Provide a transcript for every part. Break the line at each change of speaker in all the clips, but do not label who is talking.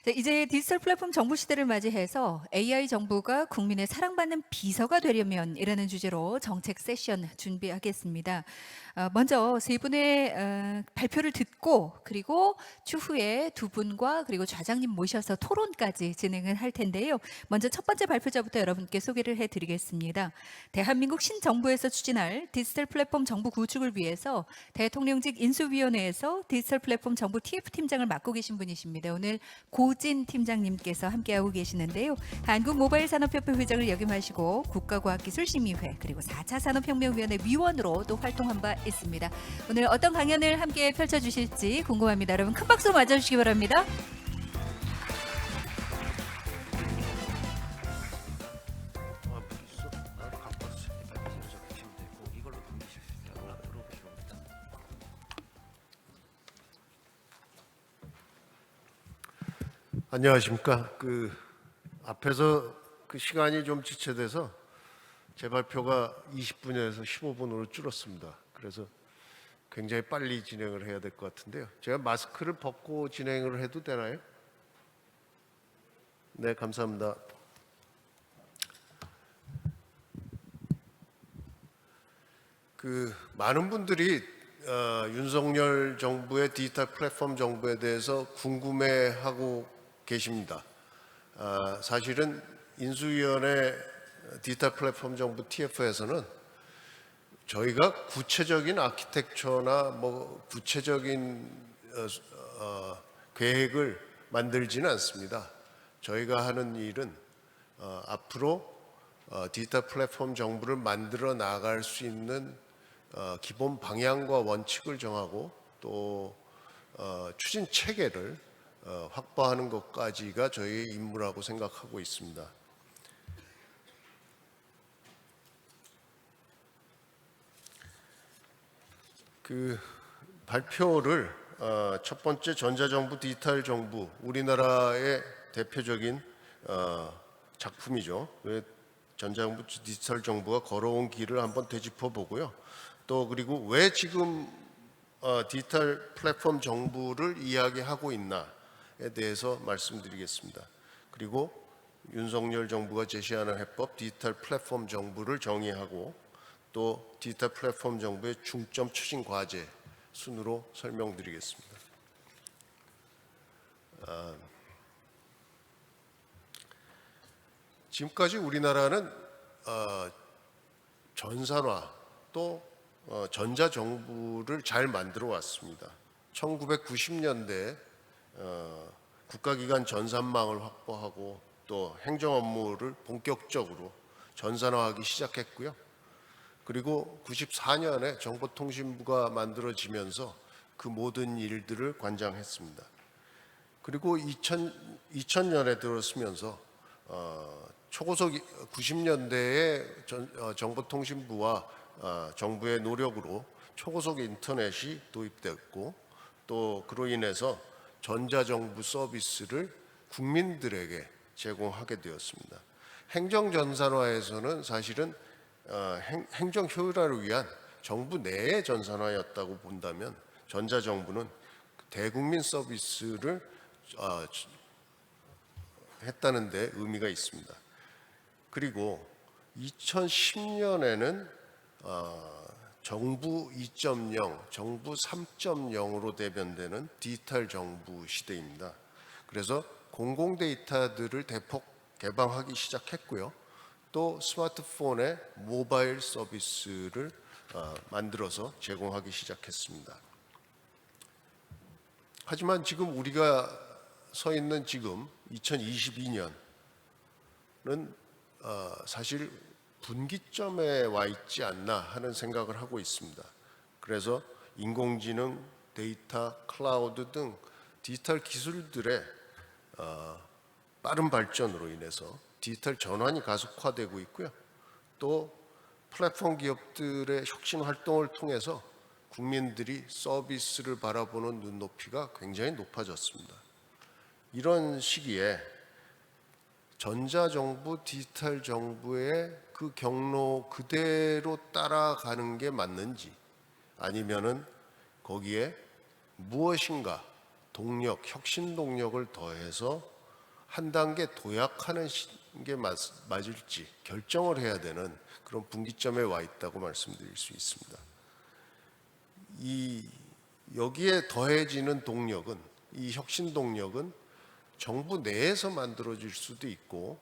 네, 이제 디지털 플랫폼 정부 시대를 맞이해서 AI 정부가 국민의 사랑받는 비서가 되려면이라는 주제로 정책 세션 준비하겠습니다. 먼저 세 분의 발표를 듣고 그리고 추후에 두 분과 그리고 좌장님 모셔서 토론까지 진행을 할 텐데요. 먼저 첫 번째 발표자부터 여러분께 소개를 해드리겠습니다. 대한민국 신정부에서 추진할 디지털 플랫폼 정부 구축을 위해서 대통령직 인수위원회에서 디지털 플랫폼 정부 TF팀장을 맡고 계신 분이십니다. 오늘 고진 팀장님께서 함께하고 계시는데요. 한국모바일산업협회 회장을 역임하시고 국가과학기술심의회 그리고 4차 산업혁명위원회 위원으로 또 활동한 바 있습니다. 오늘 어떤 강연을 함께 펼쳐주실지 궁금합니다. 여러분 큰 박수로 맞아주시기 바랍니다.
안녕하십니까. 앞에서 시간이 좀 지체돼서 제 발표가 20분에서 15분으로 줄었습니다. 그래서 굉장히 빨리 진행을 해야 될 것 같은데요. 제가 마스크를 벗고 진행을 해도 되나요? 네, 감사합니다. 많은 분들이 윤석열 정부의 디지털 플랫폼 정부에 대해서 궁금해하고 계십니다. 사실은 인수위원회 디지털 플랫폼 정부 TF에서는 저희가 구체적인 아키텍처나 구체적인 계획을 만들지는 않습니다. 저희가 하는 일은 앞으로 디지털 플랫폼 정부를 만들어 나갈 수 있는 기본 방향과 원칙을 정하고 또 추진 체계를 확보하는 것까지가 저희의 임무라고 생각하고 있습니다. 발표를 첫 번째 전자정부 디지털 정부, 우리나라의 대표적인 작품이죠. 전자정부 디지털 정부가 걸어온 길을 한번 되짚어 보고요. 또 그리고 왜 지금 디지털 플랫폼 정부를 이야기하고 있나에 대해서 말씀드리겠습니다. 그리고 윤석열 정부가 제시하는 해법 디지털 플랫폼 정부를 정의하고 또 디지털 플랫폼 정부의 중점 추진 과제 순으로 설명드리겠습니다. 지금까지 우리나라는 전산화 또 전자정부를 잘 만들어 왔습니다. 1990년대 국가기관 전산망을 확보하고 또 행정 업무를 본격적으로 전산화하기 시작했고요. 그리고 94년에 정보통신부가 만들어지면서 그 모든 일들을 관장했습니다. 그리고 2000년에 들어서면서 초고속 90년대에 정보통신부와 정부의 노력으로 초고속 인터넷이 도입됐고 또 그로 인해서 전자정부 서비스를 국민들에게 제공하게 되었습니다. 행정전산화에서는 사실은 행정 효율화를 위한 정부 내의 전산화였다고 본다면 전자정부는 대국민 서비스를 했다는 데 의미가 있습니다. 그리고 2010년에는 정부 2.0, 정부 3.0으로 대변되는 디지털 정부 시대입니다. 그래서 공공 데이터들을 대폭 개방하기 시작했고요. 또 스마트폰의 모바일 서비스를 만들어서 제공하기 시작했습니다. 하지만 지금 우리가 서 있는 지금 2022년은 사실 분기점에 와 있지 않나 하는 생각을 하고 있습니다. 그래서 인공지능, 데이터, 클라우드 등 디지털 기술들의 빠른 발전으로 인해서 디지털 전환이 가속화되고 있고요. 또 플랫폼 기업들의 혁신 활동을 통해서 국민들이 서비스를 바라보는 눈높이가 굉장히 높아졌습니다. 이런 시기에 전자정부, 디지털 정부의 그 경로 그대로 따라가는 게 맞는지 아니면은 거기에 무엇인가 동력, 혁신 동력을 더해서 한 단계 도약하는 게 맞을지 결정을 해야 되는 그런 분기점에 와 있다고 말씀드릴 수 있습니다. 여기에 더해지는 동력은, 이 혁신 동력은 정부 내에서 만들어질 수도 있고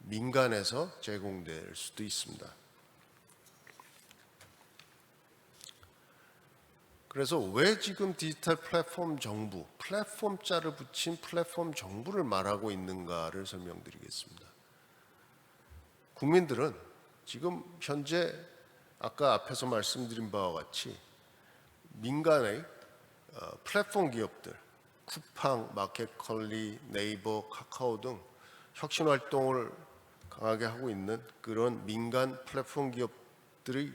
민간에서 제공될 수도 있습니다. 그래서 왜 지금 디지털 플랫폼 정부, 플랫폼 자를 붙인 플랫폼 정부를 말하고 있는가를 설명드리겠습니다. 국민들은 지금 현재 아까 앞에서 말씀드린 바와 같이 민간의 플랫폼 기업들, 쿠팡, 마켓컬리, 네이버, 카카오 등 혁신 활동을 강하게 하고 있는 그런 민간 플랫폼 기업들이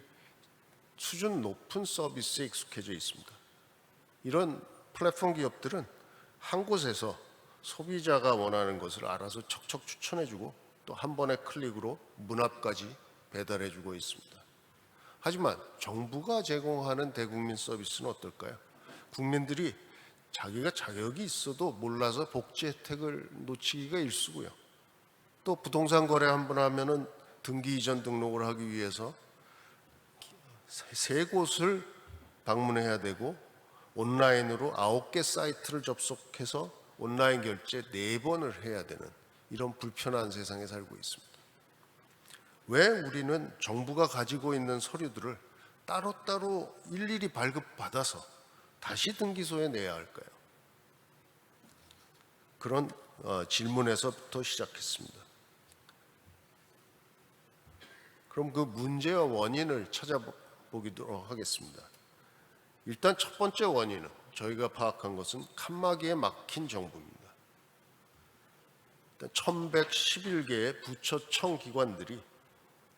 수준 높은 서비스에 익숙해져 있습니다. 이런 플랫폼 기업들은 한 곳에서 소비자가 원하는 것을 알아서 척척 추천해주고 또 한 번의 클릭으로 문 앞까지 배달해주고 있습니다. 하지만 정부가 제공하는 대국민 서비스는 어떨까요? 국민들이 자기가 자격이 있어도 몰라서 복지 혜택을 놓치기가 일쑤고요. 또 부동산 거래 한번 하면은 등기 이전 등록을 하기 위해서 세 곳을 방문해야 되고 온라인으로 9개 사이트를 접속해서 온라인 결제 4번을 해야 되는 이런 불편한 세상에 살고 있습니다. 왜 우리는 정부가 가지고 있는 서류들을 따로따로 일일이 발급받아서 다시 등기소에 내야 할까요? 그런 질문에서부터 시작했습니다. 그럼 그 문제와 원인을 찾아보도록 하겠습니다. 일단 첫 번째 원인은 저희가 파악한 것은 칸막이에 막힌 정부입니다. 일단 1111개의 부처청 기관들이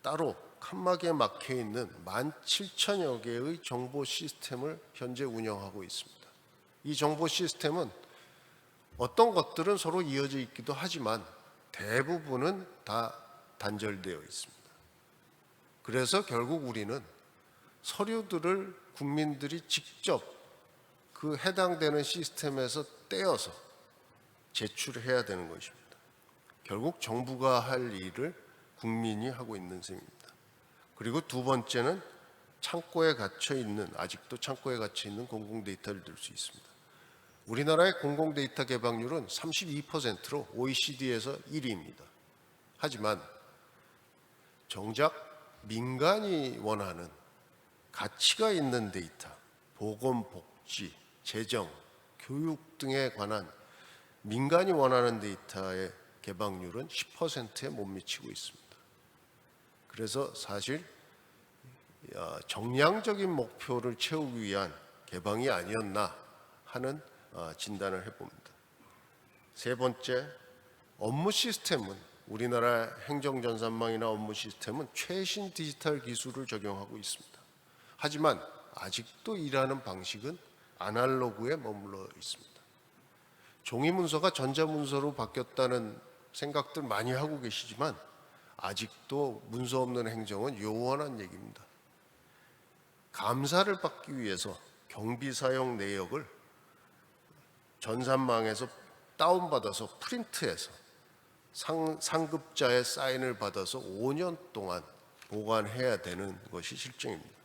따로 칸막이에 막혀 있는 17,000여 개의 정보 시스템을 현재 운영하고 있습니다. 이 정보 시스템은 어떤 것들은 서로 이어져 있기도 하지만 대부분은 다 단절되어 있습니다. 그래서 결국 우리는 서류들을 국민들이 직접 그 해당되는 시스템에서 떼어서 제출해야 되는 것입니다. 결국 정부가 할 일을 국민이 하고 있는 셈입니다. 그리고 두 번째는 창고에 갇혀 있는, 아직도 창고에 갇혀 있는 공공 데이터를 들 수 있습니다. 우리나라의 공공 데이터 개방률은 32%로 OECD에서 1위입니다. 하지만 정작 민간이 원하는 가치가 있는 데이터, 보건, 복지, 재정, 교육 등에 관한 민간이 원하는 데이터의 개방률은 10%에 못 미치고 있습니다. 그래서 사실 정량적인 목표를 채우기 위한 개방이 아니었나 하는 진단을 해봅니다. 세 번째, 업무 시스템은 우리나라 행정전산망이나 업무 시스템은 최신 디지털 기술을 적용하고 있습니다. 하지만 아직도 일하는 방식은 아날로그에 머물러 있습니다. 종이 문서가 전자문서로 바뀌었다는 생각들 많이 하고 계시지만 아직도 문서 없는 행정은 요원한 얘기입니다. 감사를 받기 위해서 경비 사용 내역을 전산망에서 다운받아서 프린트해서 상급자의 사인을 받아서 5년 동안 보관해야 되는 것이 실정입니다.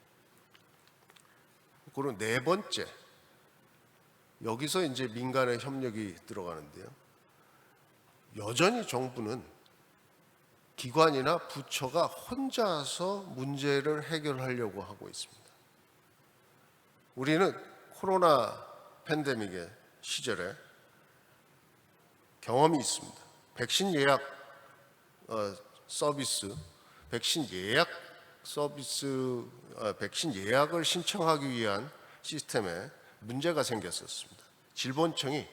그리고 네 번째, 여기서 이제 민간의 협력이 들어가는데요. 여전히 정부는 기관이나 부처가 혼자서 문제를 해결하려고 하고 있습니다. 우리는 코로나 팬데믹의 시절에 경험이 있습니다. 백신 예약 서비스, 백신 예약을 신청하기 위한 시스템에 문제가 생겼었습니다. 질본청이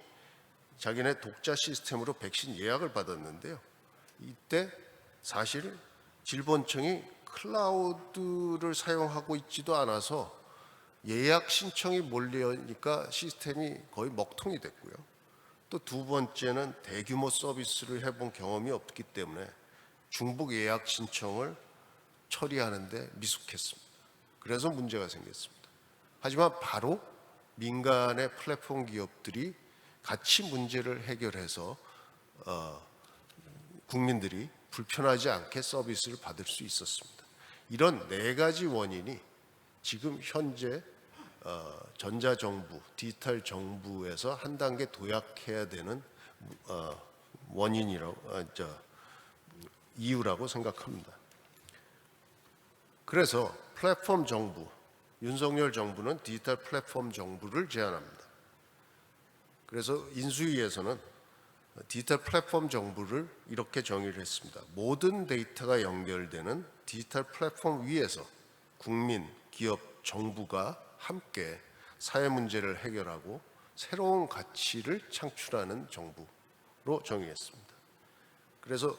자기네 독자 시스템으로 백신 예약을 받았는데요. 이때 사실 질본청이 클라우드를 사용하고 있지도 않아서 예약 신청이 몰려니까 시스템이 거의 먹통이 됐고요. 또 두 번째는 대규모 서비스를 해본 경험이 없기 때문에 중복 예약 신청을 처리하는데 미숙했습니다. 그래서 문제가 생겼습니다. 하지만 바로 민간의 플랫폼 기업들이 같이 문제를 해결해서 국민들이 불편하지 않게 서비스를 받을 수 있었습니다. 이런 네 가지 원인이 지금 현재 전자정부, 디지털 정부에서 한 단계 도약해야 되는 이유라고 생각합니다. 그래서 플랫폼 정부, 윤석열 정부는 디지털 플랫폼 정부를 제안합니다. 그래서 인수위에서는 디지털 플랫폼 정부를 이렇게 정의를 했습니다. 모든 데이터가 연결되는 디지털 플랫폼 위에서 국민, 기업, 정부가 함께 사회 문제를 해결하고 새로운 가치를 창출하는 정부로 정의했습니다. 그래서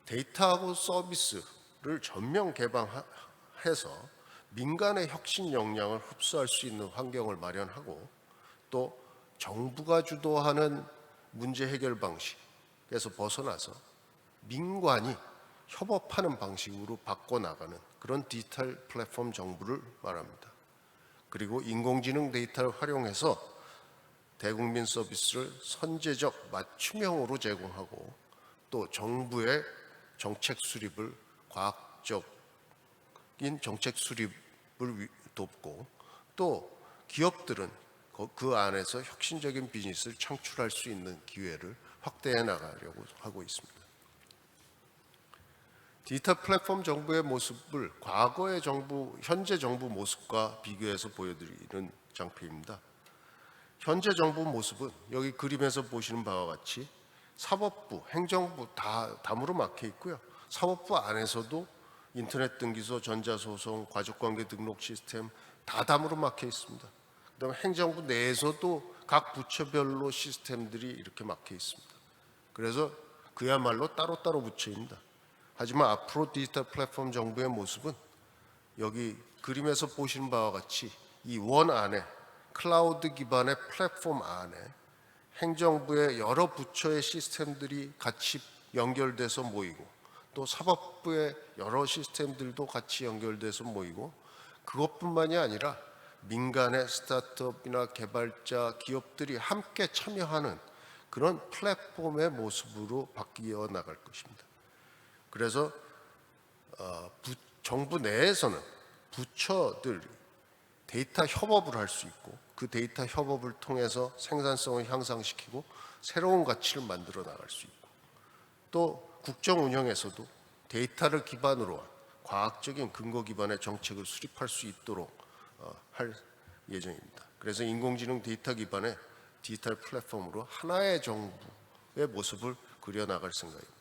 데이터하고 서비스를 전면 개방해서 민간의 혁신 역량을 흡수할 수 있는 환경을 마련하고 또 정부가 주도하는 문제 해결 방식에서 벗어나서 민관이 협업하는 방식으로 바꿔나가는 그런 디지털 플랫폼 정부를 말합니다. 그리고 인공지능 데이터를 활용해서 대국민 서비스를 선제적 맞춤형으로 제공하고 또 정부의 정책 수립을 과학적인 정책 수립을 돕고 또 기업들은 그 안에서 혁신적인 비즈니스를 창출할 수 있는 기회를 확대해 나가려고 하고 있습니다. 디지털 플랫폼 정부의 모습을 과거의 정부, 현재 정부 모습과 비교해서 보여드리는 장표입니다. 현재 정부 모습은 여기 그림에서 보시는 바와 같이 사법부, 행정부 다무로 막혀 있고요. 사법부 안에서도 인터넷 등기소, 전자소송, 가족관계 등록 시스템 다 다무로 막혀 있습니다. 그다음에 행정부 내에서도 각 부처별로 시스템들이 이렇게 막혀 있습니다. 그래서 그야말로 따로따로 부처입니다. 하지만 앞으로 디지털 플랫폼 정부의 모습은 여기 그림에서 보시는 바와 같이 이 원 안에 클라우드 기반의 플랫폼 안에 행정부의 여러 부처의 시스템들이 같이 연결돼서 모이고 또 사법부의 여러 시스템들도 같이 연결돼서 모이고 그것뿐만이 아니라 민간의 스타트업이나 개발자 기업들이 함께 참여하는 그런 플랫폼의 모습으로 바뀌어 나갈 것입니다. 그래서 정부 내에서는 부처들이 데이터 협업을 할 수 있고 그 데이터 협업을 통해서 생산성을 향상시키고 새로운 가치를 만들어 나갈 수 있고 또 국정 운영에서도 데이터를 기반으로 한 과학적인 근거 기반의 정책을 수립할 수 있도록 할 예정입니다. 그래서 인공지능 데이터 기반의 디지털 플랫폼으로 하나의 정부의 모습을 그려나갈 생각입니다.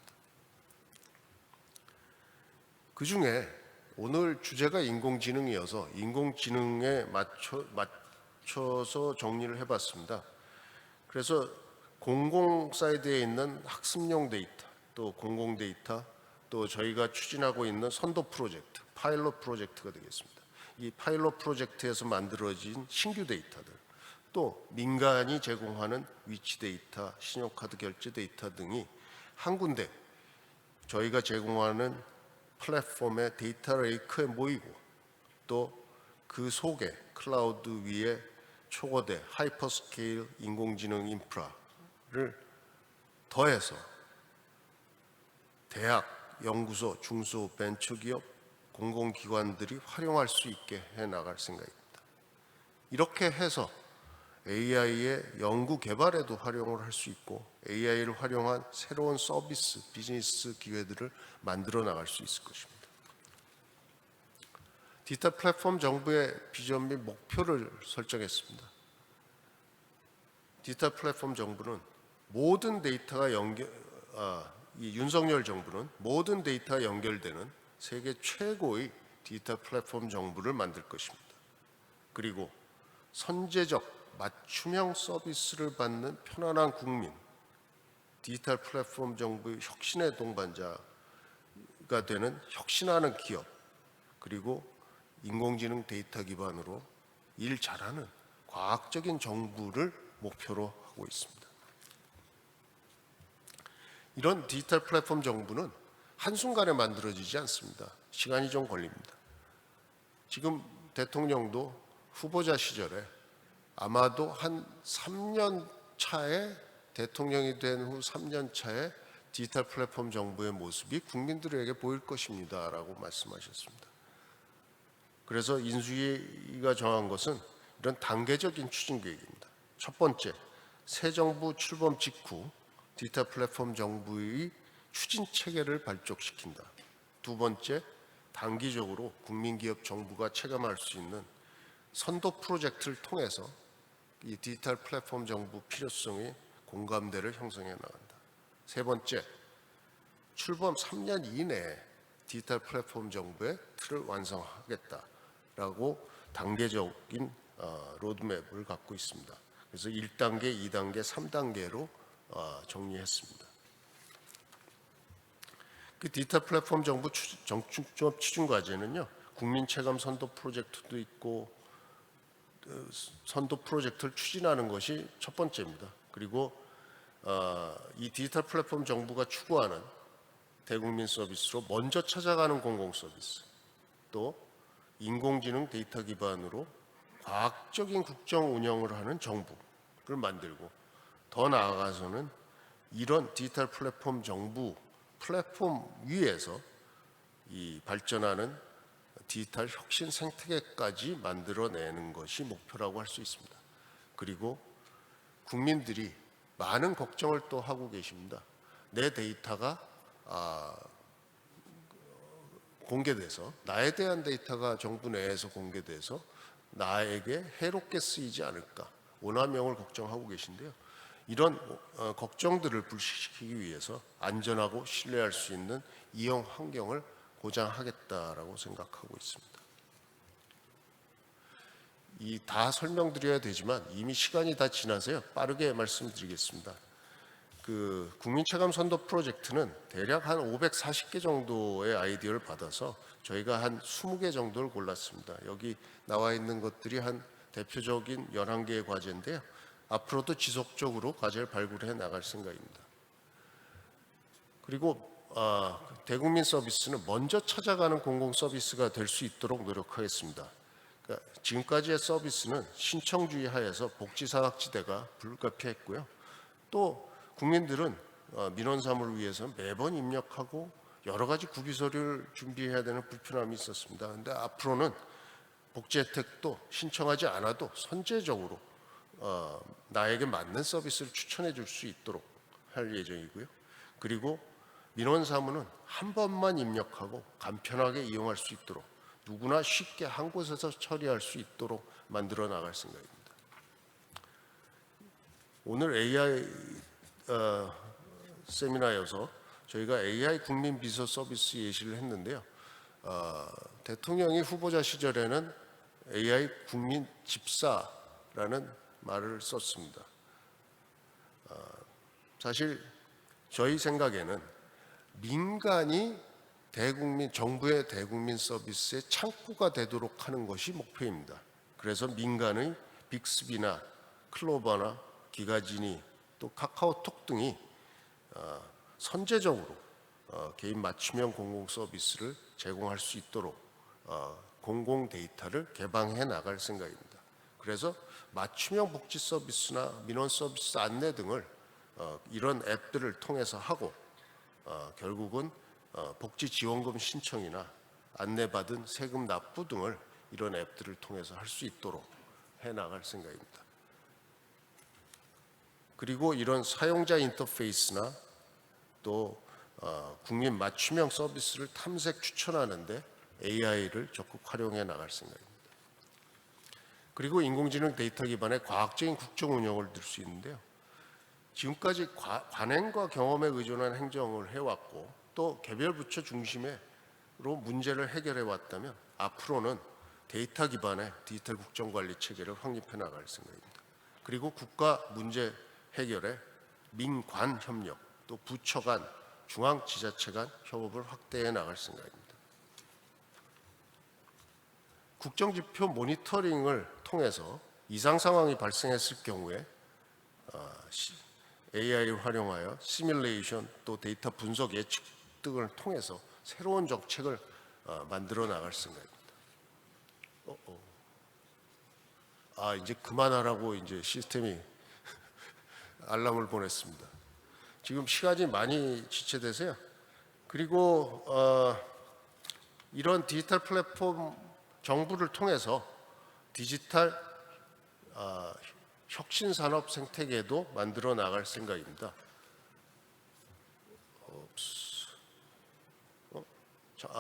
그중에 오늘 주제가 인공지능이어서 인공지능에 맞춰서 정리를 해봤습니다. 그래서 공공 사이드에 있는 학습용 데이터, 또 공공 데이터, 또 저희가 추진하고 있는 선도 프로젝트, 파일럿 프로젝트가 되겠습니다. 이 파일럿 프로젝트에서 만들어진 신규 데이터들, 또 민간이 제공하는 위치 데이터, 신용카드 결제 데이터 등이 한 군데 저희가 제공하는 플랫폼의 데이터 레이크에 모이고 또 그 속에 클라우드 위에 초거대 하이퍼스케일 인공지능 인프라를 더해서 대학, 연구소, 중소, 벤처기업, 공공기관들이 활용할 수 있게 해나갈 생각입니다. 이렇게 해서 AI의 연구 개발에도 활용을 할 수 있고 AI를 활용한 새로운 서비스, 비즈니스 기회들을 만들어 나갈 수 있을 것입니다. 디지털 플랫폼 정부의 비전 및 목표를 설정했습니다. 디지털 플랫폼 정부는 모든 데이터가 이 윤석열 정부는 모든 데이터가 연결되는 세계 최고의 디지털 플랫폼 정부를 만들 것입니다. 그리고 선제적 맞춤형 서비스를 받는 편안한 국민, 디지털 플랫폼 정부의 혁신의 동반자가 되는 혁신하는 기업, 그리고 인공지능 데이터 기반으로 일 잘하는 과학적인 정부를 목표로 하고 있습니다. 이런 디지털 플랫폼 정부는 한순간에 만들어지지 않습니다. 시간이 좀 걸립니다. 지금 대통령도 후보자 시절에 아마도 한 3년 차에 대통령이 된 후 3년 차에 디지털 플랫폼 정부의 모습이 국민들에게 보일 것입니다라고 말씀하셨습니다. 그래서 인수위가 정한 것은 이런 단계적인 추진 계획입니다. 첫 번째, 새 정부 출범 직후 디지털 플랫폼 정부의 추진 체계를 발족시킨다. 두 번째, 단기적으로 국민기업 정부가 체감할 수 있는 선도 프로젝트를 통해서 이 디지털 플랫폼 정부 필요성의 공감대를 형성해 나간다. 세 번째, 출범 3년 이내에 디지털 플랫폼 정부의 틀을 완성하겠다라고 단계적인 로드맵을 갖고 있습니다. 그래서 1단계, 2단계, 3단계로 정리했습니다. 그 디지털 플랫폼 정부 정축조합 추진 과제는요, 국민 체감 선도 프로젝트도 있고 선도 프로젝트를 추진하는 것이 첫 번째입니다. 그리고 이 디지털 플랫폼 정부가 추구하는 대국민 서비스로 먼저 찾아가는 공공 서비스, 또 인공지능 데이터 기반으로 과학적인 국정 운영을 하는 정부를 만들고, 더 나아가서는 이런 디지털 플랫폼 정부 플랫폼 위에서 이 발전하는 디지털 혁신 생태계까지 만들어내는 것이 목표라고 할 수 있습니다. 그리고 국민들이 많은 걱정을 또 하고 계십니다. 내 데이터가 공개돼서, 나에 대한 데이터가 정부 내에서 공개돼서 나에게 해롭게 쓰이지 않을까, 오남용을 걱정하고 계신데요. 이런 걱정들을 불식시키기 위해서 안전하고 신뢰할 수 있는 이용 환경을 보장하겠다라고 생각하고 있습니다. 이 다 설명드려야 되지만 이미 시간이 다 지나서요. 빠르게 말씀드리겠습니다. 그 국민체감 선도 프로젝트는 대략 한 540개 정도의 아이디어를 받아서 저희가 한 20개 정도를 골랐습니다. 여기 나와 있는 것들이 한 대표적인 11개의 과제인데요. 앞으로도 지속적으로 과제를 발굴해 나갈 생각입니다. 그리고 대국민 서비스는 먼저 찾아가는 공공 서비스가 될 수 있도록 노력하겠습니다. 그러니까 지금까지의 서비스는 신청주의 하에서 복지사각지대가 불가피했고요. 또 국민들은 민원 사무를 위해서 매번 입력하고 여러 가지 구비 서류를 준비해야 되는 불편함이 있었습니다. 그런데 앞으로는 복지 혜택도 신청하지 않아도 선제적으로 나에게 맞는 서비스를 추천해 줄 수 있도록 할 예정이고요. 그리고 민원 사무는 한 번만 입력하고 간편하게 이용할 수 있도록, 누구나 쉽게 한 곳에서 처리할 수 있도록 만들어 나갈 생각입니다. 오늘 AI 세미나여서 저희가 AI 국민 비서 서비스 예시를 했는데요. 대통령이 후보자 시절에는 AI 국민 집사라는 말을 썼습니다. 사실 저희 생각에는 민간이 정부의 대국민 서비스의 창구가 되도록 하는 것이 목표입니다. 그래서 민간의 빅스비나 클로버나 기가지니 또 카카오톡 등이 선제적으로 개인 맞춤형 공공 서비스를 제공할 수 있도록 공공 데이터를 개방해 나갈 생각입니다. 그래서 맞춤형 복지 서비스나 민원 서비스 안내 등을 이런 앱들을 통해서 하고 결국은 복지 지원금 신청이나 안내받은 세금 납부 등을 이런 앱들을 통해서 할 수 있도록 해 나갈 생각입니다. 그리고 이런 사용자 인터페이스나 또 국민 맞춤형 서비스를 탐색 추천하는데 AI를 적극 활용해 나갈 생각입니다. 그리고 인공지능 데이터 기반의 과학적인 국정 운영을 들 수 있는데요. 지금까지 관행과 경험에 의존한 행정을 해왔고 또 개별 부처 중심으로 문제를 해결해 왔다면 앞으로는 데이터 기반의 디지털 국정관리 체계를 확립해 나갈 생각입니다. 그리고 국가 문제 해결에 민관 협력, 또 부처 간, 중앙지자체 간 협업을 확대해 나갈 생각입니다. 국정지표 모니터링을 통해서 이상 상황이 발생했을 경우에 AI를 활용하여 시뮬레이션 또 데이터 분석 예측 등을 통해서 새로운 정책을 만들어 나갈 생각입니다. 이제 그만하라고 이제 시스템이 알람을 보냈습니다. 지금 시간이 많이 지체돼서요. 그리고 이런 디지털 플랫폼 정부를 통해서 디지털 혁신 산업 생태계도 만들어 나갈 생각입니다.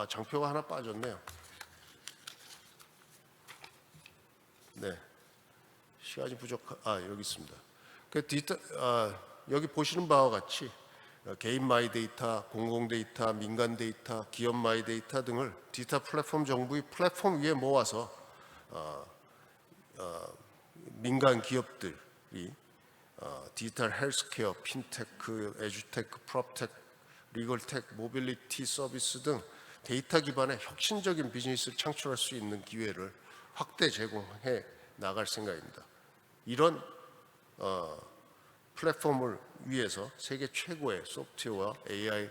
장표가 하나 빠졌네요. 네, 시간이 여기 있습니다. 여기 보시는 바와 같이 개인 마이 데이터, 공공 데이터, 민간 데이터, 기업 마이 데이터 등을 디지털 플랫폼 정부의 플랫폼 위에 모아서 민간 기업들이 디지털 헬스케어, 핀테크, 에듀테크, 프롭테크, 리걸테크, 모빌리티 서비스 등 데이터 기반의 혁신적인 비즈니스를 창출할 수 있는 기회를 확대 제공해 나갈 생각입니다. 이런 플랫폼을 위해서 세계 최고의 소프트웨어와 AI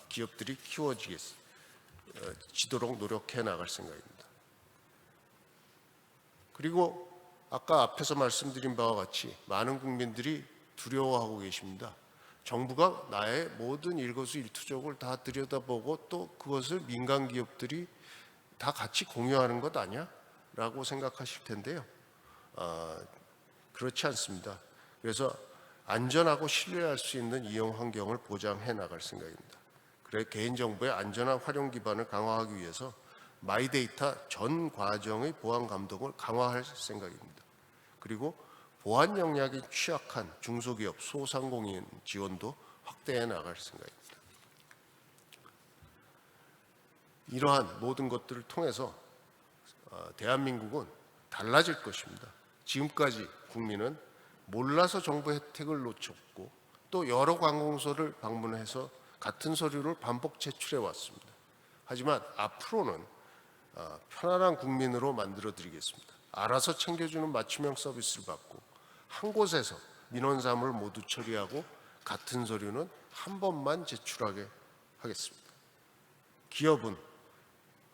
기업들이 키워지도록 노력해 나갈 생각입니다. 그리고 아까 앞에서 말씀드린 바와 같이 많은 국민들이 두려워하고 계십니다. 정부가 나의 모든 일거수일투족을 다 들여다보고 또 그것을 민간 기업들이 다 같이 공유하는 것 아니야? 라고 생각하실 텐데요. 그렇지 않습니다. 그래서 안전하고 신뢰할 수 있는 이용 환경을 보장해 나갈 생각입니다. 그래 개인정보의 안전한 활용 기반을 강화하기 위해서 마이데이터 전 과정의 보안 감독을 강화할 생각입니다. 그리고 보안 역량이 취약한 중소기업, 소상공인 지원도 확대해 나갈 생각입니다. 이러한 모든 것들을 통해서 대한민국은 달라질 것입니다. 지금까지 국민은 몰라서 정부 혜택을 놓쳤고 또 여러 관공서를 방문해서 같은 서류를 반복 제출해 왔습니다. 하지만 앞으로는 편안한 국민으로 만들어 드리겠습니다. 알아서 챙겨주는 맞춤형 서비스를 받고 한 곳에서 민원 사무를 모두 처리하고 같은 서류는 한 번만 제출하게 하겠습니다. 기업은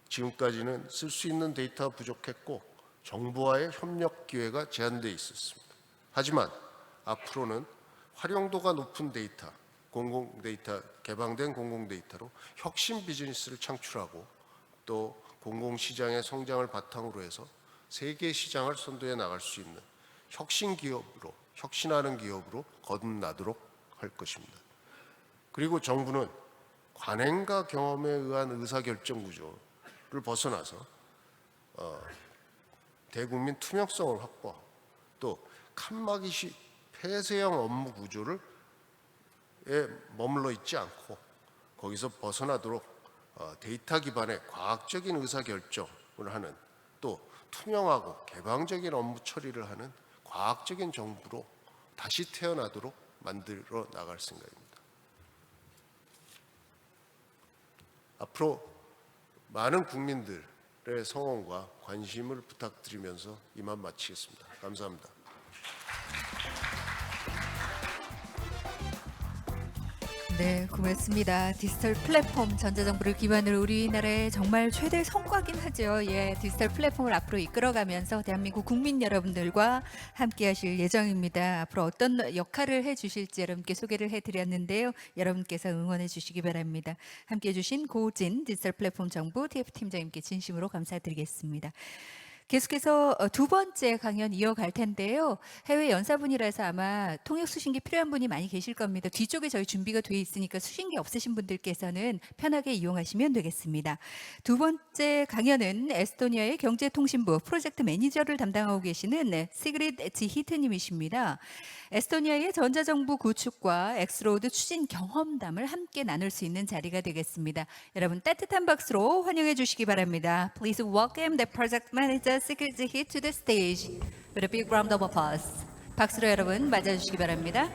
지금까지는 쓸 수 있는 데이터가 부족했고 정부와의 협력 기회가 제한되어 있었습니다. 하지만 앞으로는 활용도가 높은 데이터, 공공 데이터, 개방된 공공 데이터로 혁신 비즈니스를 창출하고 또 공공시장의 성장을 바탕으로 해서 세계 시장을 선도해 나갈 수 있는 혁신 기업으로, 혁신하는 기업으로 거듭나도록 할 것입니다. 그리고 정부는 관행과 경험에 의한 의사결정 구조를 벗어나서 대국민 투명성을 확보하고 또 칸막이식 폐쇄형 업무 구조를 머물러 있지 않고 거기서 벗어나도록 데이터 기반의 과학적인 의사결정을 하는 또 투명하고 개방적인 업무 처리를 하는 과학적인 정부로 다시 태어나도록 만들어 나갈 생각입니다. 앞으로 많은 국민들의 성원과 관심을 부탁드리면서 이만 마치겠습니다. 감사합니다.
네, 고맙습니다. 디지털 플랫폼 전자정부를 기반으로 우리나라의 정말 최대 성과긴 하죠. 예, 디지털 플랫폼을 앞으로 이끌어가면서 대한민국 국민 여러분들과 함께하실 예정입니다. 앞으로 어떤 역할을 해주실지 여러분께 소개를 해드렸는데요. 여러분께서 응원해 주시기 바랍니다. 함께해 주신 고진 디지털 플랫폼 정부 TF 팀장님께 진심으로 감사드리겠습니다. 계속해서 두 번째 강연 이어갈 텐데요. 해외 연사분이라서 아마 통역 수신기 필요한 분이 많이 계실 겁니다. 뒤쪽에 저희 준비가 돼 있으니까 수신기 없으신 분들께서는 편하게 이용하시면 되겠습니다. 두 번째 강연은 에스토니아의 경제통신부 프로젝트 매니저를 담당하고 계시는 시그리드 지히트님이십니다. 에스토니아의 전자정부 구축과 엑스로드 추진 경험담을 함께 나눌 수 있는 자리가 되겠습니다. 여러분 따뜻한 박수로 환영해 주시기 바랍니다. Please welcome the project manager Sigrid Zihit to the stage with a big round of applause. 박수로 여러분 맞아주시기 바랍니다.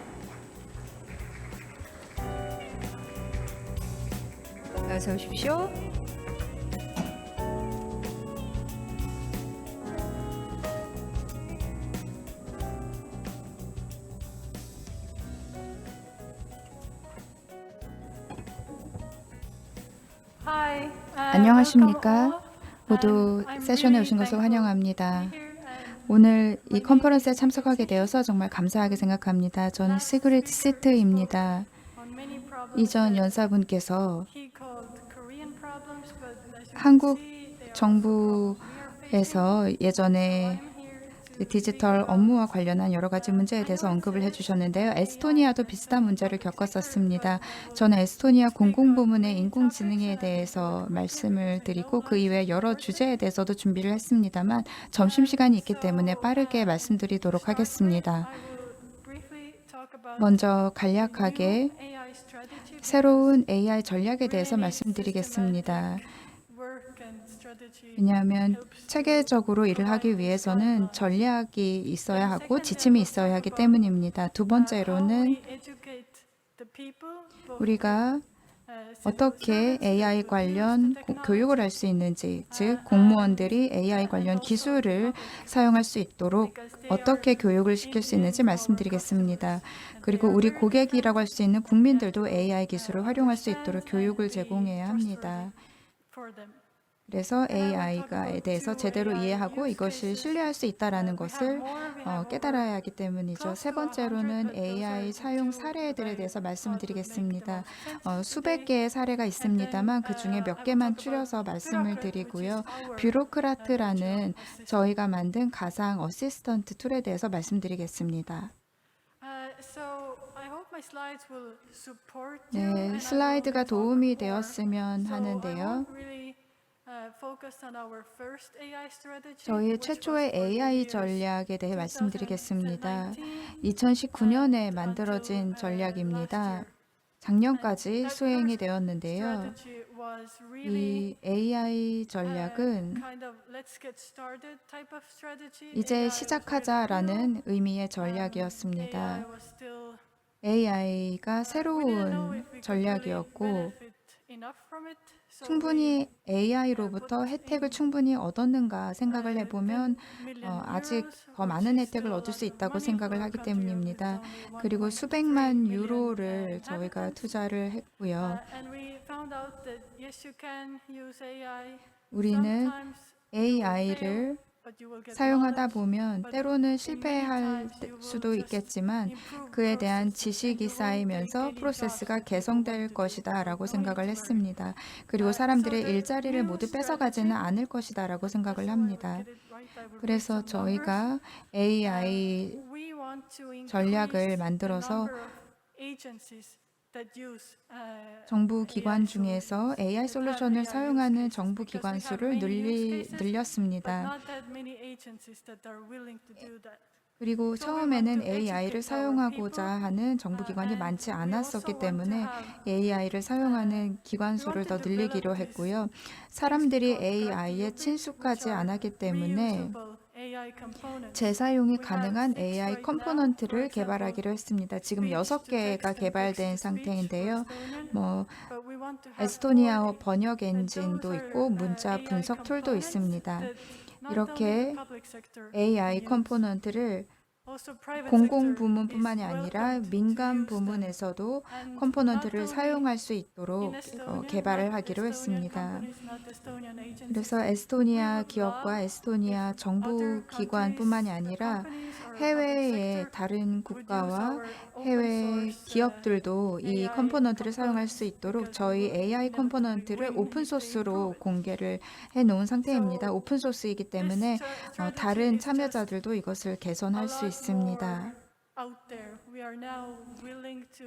어서 오십시오.
안녕하십니까? 모두 세션에 오신 것을 환영합니다. 오늘 이 컨퍼런스에 참석하게 되어서 정말 감사하게 생각합니다. 저는 시그리트 시트입니다. 이전 연사분께서 한국 정부에서 예전에 디지털 업무와 관련한 여러 가지 문제에 대해서 언급을 해주셨는데요. 에스토니아도 비슷한 문제를 겪었었습니다. 저는 에스토니아 공공부문의 인공지능에 대해서 말씀을 드리고 그 이외 여러 주제에 대해서도 준비를 했습니다만 점심시간이 있기 때문에 빠르게 말씀드리도록 하겠습니다. 먼저 간략하게 새로운 AI 전략에 대해서 말씀드리겠습니다. 왜냐하면 체계적으로 일을 하기 위해서는 전략이 있어야 하고 지침이 있어야 하기 때문입니다. 두 번째로는 우리가 어떻게 AI 관련 교육을 할 수 있는지, 즉 공무원들이 AI 관련 기술을 사용할 수 있도록 어떻게 교육을 시킬 수 있는지 말씀드리겠습니다. 그리고 우리 고객이라고 할 수 있는 국민들도 AI 기술을 활용할 수 있도록 교육을 제공해야 합니다. 그래서 AI에 대해서 제대로 이해하고 이것을 신뢰할 수 있다는 것을 깨달아야 하기 때문이죠. 세 번째로는 AI 사용 사례들에 대해서 말씀을 드리겠습니다. 수백 개의 사례가 있습니다만 그 중에 몇 개만 추려서 말씀을 드리고요. 뷰로크라트라는 저희가 만든 가상 어시스턴트 툴에 대해서 말씀드리겠습니다. 네, 슬라이드가 도움이 되었으면 하는데요. 저희 최초의 AI 전략에 대해 말씀드리겠습니다. 2019년에 만들어진 전략입니다. 작년까지 수행이 되었는데요. 이 AI 전략은 이제 시작하자라는 의미의 전략이었습니다. AI가 새로운 전략이었고 충분히 AI로부터 혜택을 충분히 얻었는가 생각을 해보면 아직 더 많은 혜택을 얻을 수 있다고 생각을 하기 때문입니다. 그리고 수백만 유로를 저희가 투자를 했고요. 우리는 AI를 사용하다 보면 때로는 실패할 수도 있겠지만 그에 대한 지식이 쌓이면서 프로세스가 개선될 것이다 라고 생각을 했습니다. 그리고 사람들의 일자리를 모두 뺏어가지는 않을 것이다 라고 생각을 합니다. 그래서 저희가 AI 전략을 만들어서 정부 기관 중에서 AI 솔루션을 사용하는 정부 기관 수를 늘렸습니다. 그리고 처음에는 AI를 사용하고자 하는 정부 기관이 많지 않았었기 때문에 AI를 사용하는 기관 수를 더 늘리기로 했고요. 사람들이 AI에 친숙하지 않았기 때문에 재사용이 가능한 AI 컴포넌트를 개발하기로 했습니다. 지금 6개가 개발된 상태인데요. 에스토니아어 번역 엔진도 있고 문자 분석 툴도 있습니다. 이렇게 AI 컴포넌트를 공공부문뿐만이 아니라 민간 부문에서도 컴포넌트를 사용할 수 있도록 개발을 하기로 했습니다. 그래서 에스토니아 기업과 에스토니아 정부 기관뿐만이 아니라 해외의 다른 국가와 해외 기업들도 이 컴포넌트를 사용할 수 있도록 저희 AI 컴포넌트를 오픈소스로 공개를 해놓은 상태입니다. 오픈소스이기 때문에 다른 참여자들도 이것을 개선할 수 있습니다.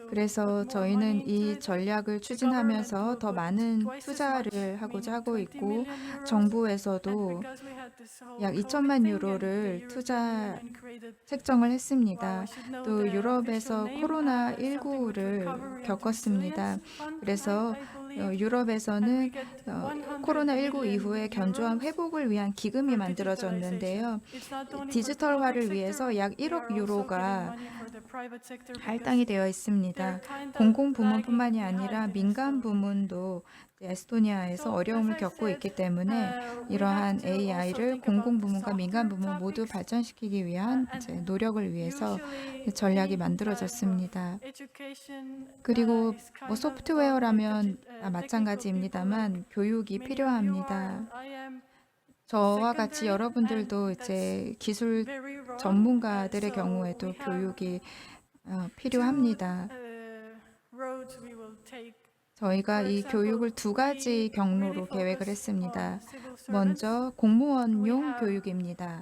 그래서 저희는 이 전략을 추진하면서 더 많은 투자를 하고자 하고 있고 정부에서도 약 2천만 유로를 투자 책정을 했습니다. 또 유럽에서 코로나19를 겪었습니다. 그래서 유럽에서는 코로나19 이후에 견조한 회복을 위한 기금이 만들어졌는데요. 디지털화를 위해서 약 1억 유로가 할당이 되어 있습니다. 공공부문뿐만이 아니라 민간 부문도 에스토니아에서 어려움을 겪고 있기 때문에 이러한 AI를 공공부문과 민간부문 모두 발전시키기 위한 노력을 위해서 전략이 만들어졌습니다. 그리고 소프트웨어라면 마찬가지입니다만 교육이 필요합니다. 저와 같이 여러분들도 이제 기술 전문가들의 경우에도 교육이 필요합니다. 저희가 이 교육을 두 가지 경로로 계획을 했습니다. 먼저 공무원용 교육입니다.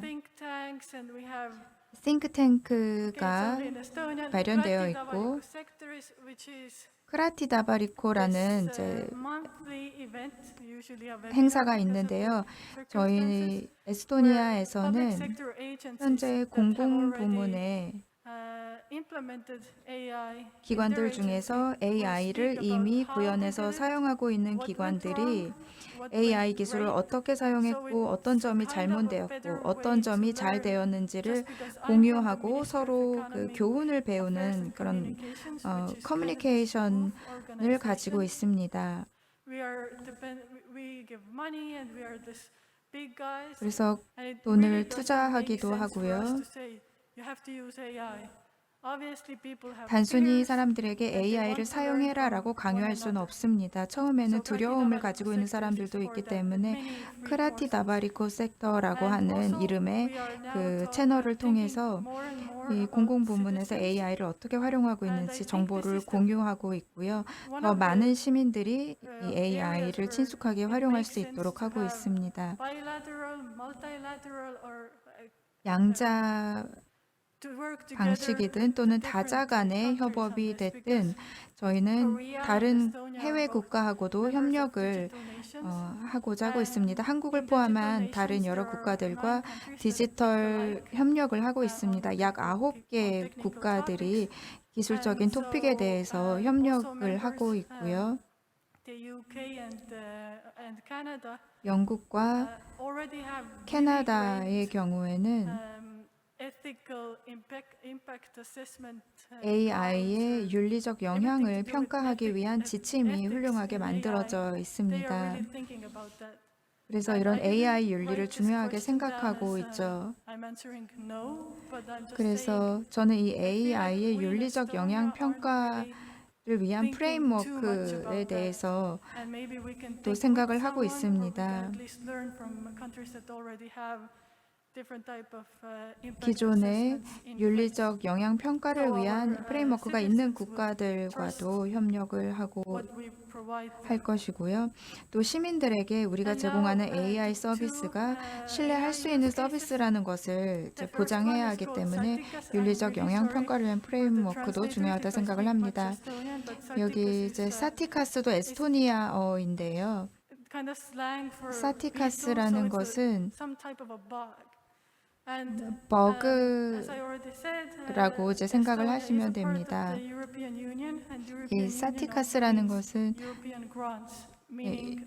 싱크탱크가 마련되어 있고 크라티다바리코라는 이제 행사가 있는데요. 저희 에스토니아에서는 현재 공공 부문의 기관들 중에서 AI를 이미 구현해서 사용하고 있는 기관들이 AI 기술을 어떻게 사용했고 어떤 점이 잘못되었고 어떤 점이 잘 되었는지를 공유하고 서로 그 교훈을 배우는 그런 커뮤니케이션을 가지고 있습니다. 그래서 돈을 투자하기도 하고요. 단순히 사람들에게 AI를 사용해라라고 강요할 수는 없습니다. 처음에는 두려움을 가지고 있는 사람들도 있기 때문에 크라티 다바리코 섹터라고 하는 이름의 그 채널을 통해서 이 공공부문에서 AI를 어떻게 활용하고 있는지 정보를 공유하고 있고요. 더 많은 시민들이 이 AI를 친숙하게 활용할 수 있도록 하고 있습니다. 양자 방식이든 또는 다자 간의 협업이 됐든 저희는 다른 해외 국가하고도 협력을 하고자 하고 있습니다. 한국을 포함한 다른 여러 국가들과 디지털 협력을 하고 있습니다. 약 9개 국가들이 기술적인 토픽에 대해서 협력을 하고 있고요. 영국과 캐나다의 경우에는 AI의 윤리적 영향을 평가하기 위한 지침이 훌륭하게 만들어져 있습니다. 그래서 이런 AI 윤리를 중요하게 생각하고 있죠. 그래서 저는 이 AI의 윤리적 영향 평가를 위한 프레임워크에 대해서 또 생각을 하고 있습니다. 기존의 윤리적 영향 평가를 위한 프레임워크가 있는 국가들과도 협력을 하고 할 것이고요. 또 시민들에게 우리가 제공하는 AI 서비스가 신뢰할 수 있는 서비스라는 것을 이제 보장해야 하기 때문에 윤리적 영향 평가를 위한 프레임워크도 중요하다 생각을 합니다. 여기 이제 사티카스도 에스토니아어인데요. 사티카스라는 것은 버그라고 이제 생각을 하시면 됩니다. 이 사티카스라는 것은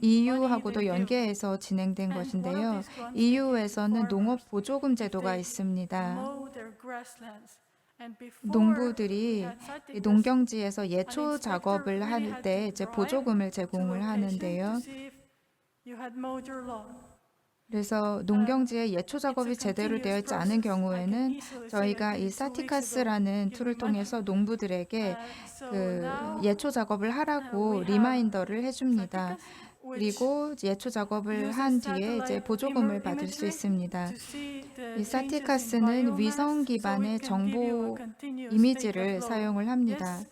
EU하고도 연계해서 진행된 것인데요. EU에서는 농업 보조금 제도가 있습니다. 농부들이 이 농경지에서 예초 작업을 할 때 이제 보조금을 제공을 하는데요. 그래서 농경지에 예초 작업이 제대로 되어 있지 않은 경우에는 저희가 이 사티카스라는 툴을 통해서 농부들에게 그 예초 작업을 하라고 리마인더를 해줍니다. 그리고 예초 작업을 한 뒤에 이제 보조금을 받을 수 있습니다. 이 사티카스는 위성 기반의 정보 이미지를 사용을 합니다.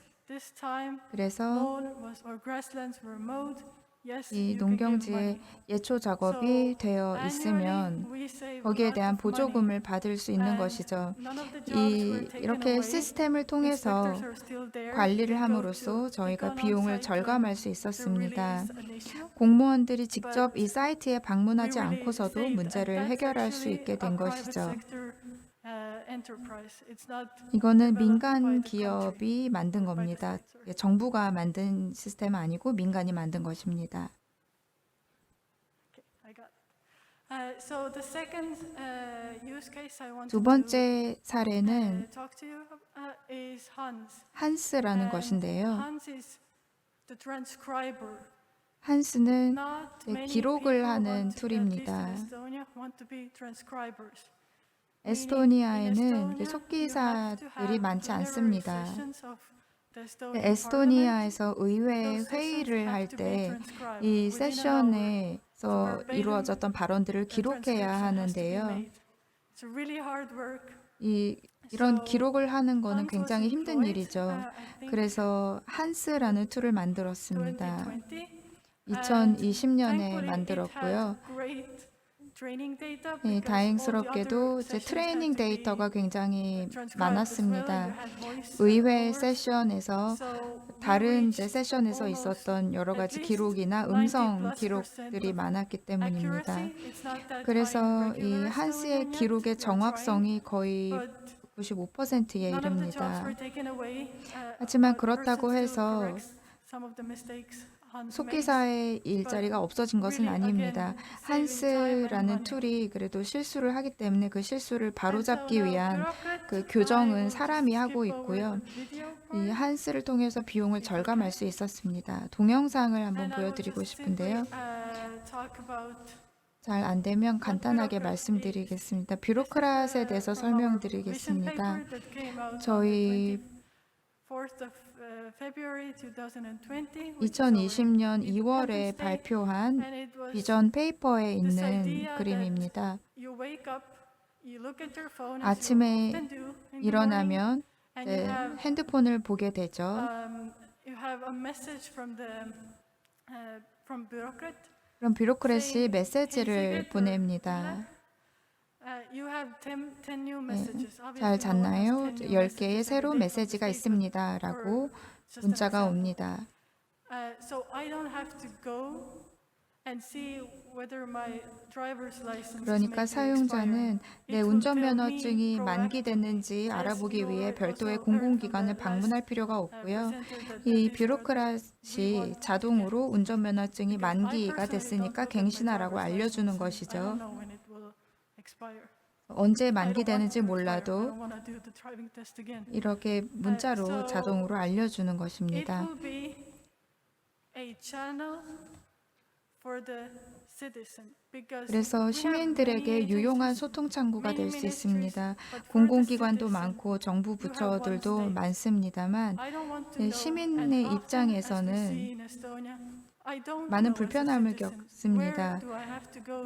그래서 이 농경지에 예초 작업이 되어 있으면 거기에 대한 보조금을 받을 수 있는 것이죠. 이렇게 시스템을 통해서 관리를 함으로써 저희가 비용을 절감할 수 있었습니다. 공무원들이 직접 이 사이트에 방문하지 않고서도 문제를 해결할 수 있게 된 것이죠. 이거는 민간 기업이 만든 겁니다. 정부가 만든 시스템 아니고 민간이 만든 것입니다. 두 번째 사례는 한스라는 것인데요. 한스는 기록을 하는 툴입니다. 에스토니아에는 속기사들이 많지 않습니다. 에스토니아에서 의회 회의를 할 때 이 세션에 이루어졌던 발언들을 기록해야 하는데요. 이런 기록을 하는 거는 굉장히 힘든 일이죠. 그래서 한스라는 툴을 만들었습니다. 2020년에 만들었고요. 다행스럽게도 이제 트레이닝 데이터가 굉장히 많았습니다. 의회 세션에서 다른 이제 세션에서 있었던 여러 가지 기록이나 음성 기록들이 많았기 때문입니다. 그래서 이 한스의 기록의 정확성이 거의 95%에 이릅니다. 하지만 그렇다고 해서 속기사의 일자리가 없어진 것은 아닙니다. 한스라는 툴이 그래도 실수를 하기 때문에 그 실수를 바로잡기 위한 그 교정은 사람이 하고 있고요. 이 한스를 통해서 비용을 절감할 수 있었습니다. 동영상을 한번 보여드리고 싶은데요. 잘 안 되면 간단하게 말씀드리겠습니다. 뷰로크랏에 대해서 설명드리겠습니다. 저희 2020년 2월에 발표한 비전 페이퍼에 있는 그림입니다. 아침에 일어나면 핸드폰을 보게 되죠. 그럼 뷰로크래시 메시지를 보냅니다. 잘 잤나요? 10개의 새로운 메시지가 있습니다. 라고 문자가 옵니다. 그러니까 사용자는 내 운전면허증이 만기됐는지 알아보기 위해 별도의 공공기관을 방문할 필요가 없고요. 이 뷰로크랏이 자동으로 운전면허증이 만기가 됐으니까 갱신하라고 알려주는 것이죠. 언제 만기되는지 몰라도 이렇게 문자로 자동으로 알려주는 것입니다. 그래서 시민들에게 유용한 소통 창구가 될 수 있습니다. 공공기관도 많고 정부 부처들도 많습니다만 시민의 입장에서는 많은 불편함을 겪습니다.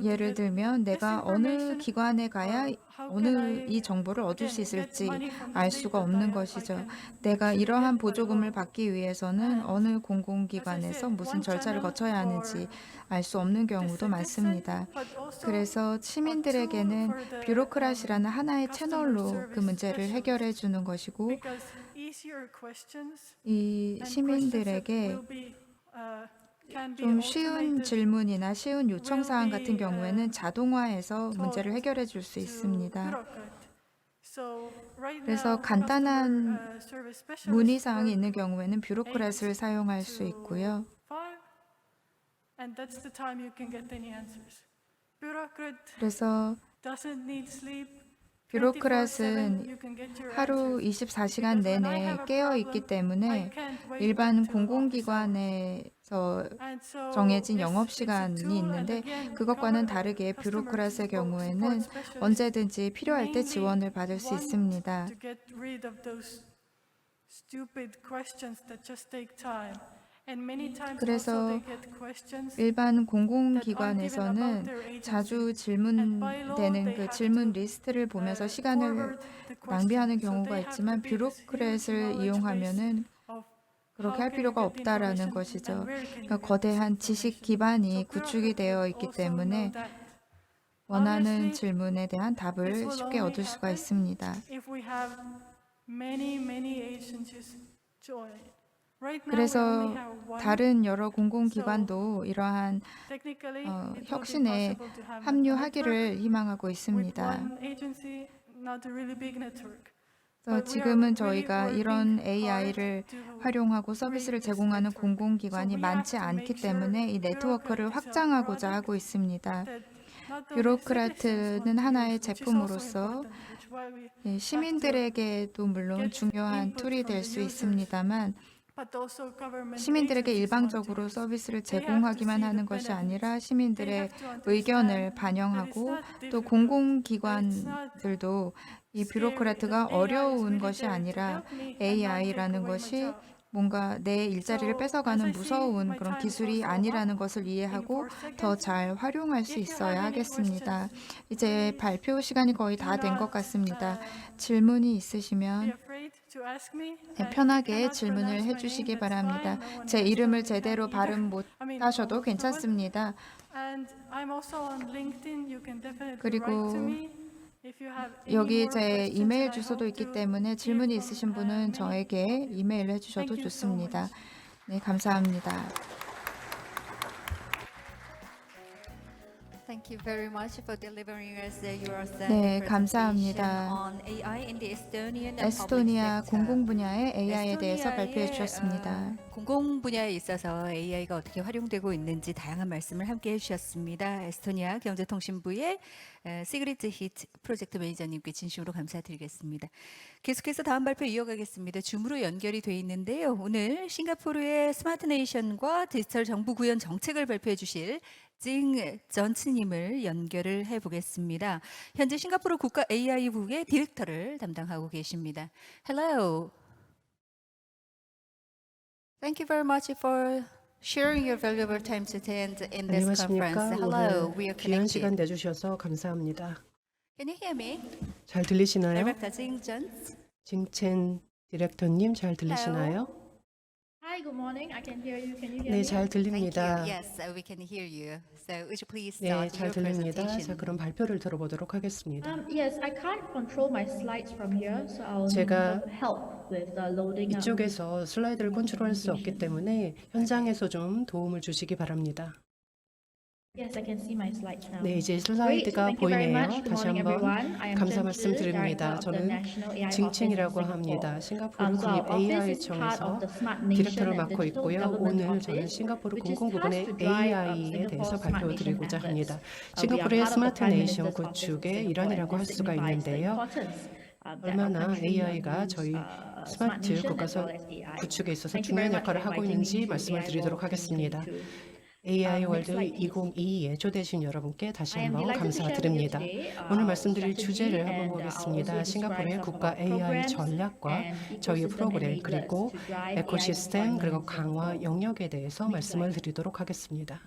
예를 들면 내가 어느 기관에 가야 이 정보를 얻을 수 있을지 알 수가 없는 것이죠. 내가 이러한 보조금을 받기 위해서는 어느 공공기관에서 무슨 절차를 거쳐야 하는지 알 수 없는 경우도 많습니다. 그래서 시민들에게는 뷰로크랏이라는 하나의 채널로 그 문제를 해결해 주는 것이고 이 시민들에게 좀 쉬운 질문이나 쉬운 요청사항 같은 경우에는 자동화해서 문제를 해결해 줄 수 있습니다. 그래서 간단한 문의사항이 있는 경우에는 뷰로크랏을 사용할 수 있고요. 그래서 뷰로크랏은 하루 24시간 내내 깨어 있기 때문에 일반 공공기관에서 정해진 영업시간이 있는데 그것과는 다르게 뷰로크랏의 경우에는 언제든지 필요할 때 지원을 받을 수 있습니다. 그래서 일반 공공기관에서는 자주 질문되는 그 질문 리스트를 보면서 시간을 낭비하는 경우가 있지만 뷰로크렛을 이용하면은 그렇게 할 필요가 없다라는 것이죠. 그러니까 거대한 지식 기반이 구축이 되어 있기 때문에 원하는 질문에 대한 답을 쉽게 얻을 수가 있습니다. 그래서 다른 여러 공공기관도 이러한 혁신에 합류하기를 희망하고 있습니다. 그래서 지금은 저희가 이런 AI를 활용하고 서비스를 제공하는 공공기관이 많지 않기 때문에 이 네트워크를 확장하고자 하고 있습니다. 뷰로크라트는 하나의 제품으로서 시민들에게도 물론 중요한 툴이 될 수 있습니다만 시민들에게 일방적으로 서비스를 제공하기만 하는 것이 아니라 시민들의 의견을 반영하고 또 공공기관들도 이 뷰로크라트가 어려운 것이 아니라 AI라는 것이 뭔가 내 일자리를 뺏어가는 무서운 그런 기술이 아니라는 것을 이해하고 더 잘 활용할 수 있어야 하겠습니다. 이제 발표 시간이 거의 다 된 것 같습니다. 질문이 있으시면 편하게 질문을 해주시기 바랍니다. 제 이름을 제대로 발음 못하셔도 괜찮습니다. 그리고 여기 제 이메일 주소도 있기 때문에 질문이 있으신 분은 저에게 이메일 해주셔도 좋습니다. 네, 감사합니다.
Thank you very much for delivering us your
네,
presentation
감사합니다.
on AI in the Estonian and
에스토니아
public sector.
공공 분야의 AI에 대해서
에스토니아의,
발표해 주셨습니다.
공공 분야에 있어서 AI가 어떻게 활용되고 있는지 다양한 말씀을 함께 해주셨습니다. 에스토니아 경제통신부의 시그리트 히트 프로젝트 매니저님께 진심으로 감사드리겠습니다. 계속해서 다음 발표 이어가겠습니다. 줌으로 연결이 돼 있는데요. 오늘 싱가포르의 스마트 네이션과 디지털 정부 구현 정책을 발표해 주실 징 전츠님을 연결을 해보겠습니다. 현재 싱가포르 국가 AI국의 디렉터를 담당하고 계십니다. Hello. Thank you very much for sharing your valuable time to attend in this conference.
안녕하십니까.
Hello, we
오늘
are
귀한 시간
connected.
내주셔서 감사합니다.
Can you hear me?
잘 들리시나요?
Director Jing Jun.
징첸 디렉터님 잘 들리시나요?
Hi, good morning. I can hear you. Can you hear
네,
me?
잘
Thank
들립니다.
you. Yes, we can hear you. So would you please
네,
start
잘
your
들립니다. 자,
presentation?
그럼 발표를 들어보도록 하겠습니다.
Yes, I can't control my slides from here, so I'll need
제가
some help with loading up.
이쪽에서 슬라이드를 컨트롤할 수 없기 때문에 현장에서 좀 도움을 주시기 바랍니다.
Yes, I can see my slides now.
네, 이제
Great.
슬라이드가
Thank you very
보이네요.
much. Good
다시
morning,
한번
everyone. I am
감사
Chen
말씀
Zhi,
드립니다.
Director of the
저는
National AI Office in
징칭이라고
Singapore.
합니다. 싱가포르
So our
국립
office
AI
is part
청에서
of the Smart Nation
디렉터를
and
맡고
Digital
있고요.
Government
오늘 저는
Office,
싱가포르
which is
공공부문의
tasked to drive
AI에 대해서
Singapore's Smart
발표드리고자
Nation
합니다.
efforts. We are
싱가포르의
part of the
스마트
Prime
네이션
Minister's office in
구축의
Singapore,
일환이라고
and
할
this
수가
signifies the
있는데요.
importance that our
얼마나
country
AI가
views,
저희
smart
스마트
nation
국가
as well as AI.
구축에 있어서
Thank you
중요한
very much
역할을
for
하고
inviting me
있는지
to
말씀을
AI
드리도록
World
하겠습니다.
2022.
AI
Next
월드
slide, please.
2022에 초대해 주신 여러분께 다시
I am
한번
delighted to share with you
감사드립니다.
today,
오늘
our
말씀드릴
strategy
주제를 한번
and,
보겠습니다.
also
싱가포르의
describe some
국가
of our
AI
programs
전략과
and
저희의
ecosystem
프로그램
enablers
그리고
to drive AI
에코시스템
deployment
그리고
in
강화
Singapore.
영역에 대해서 말씀을 드리도록 하겠습니다.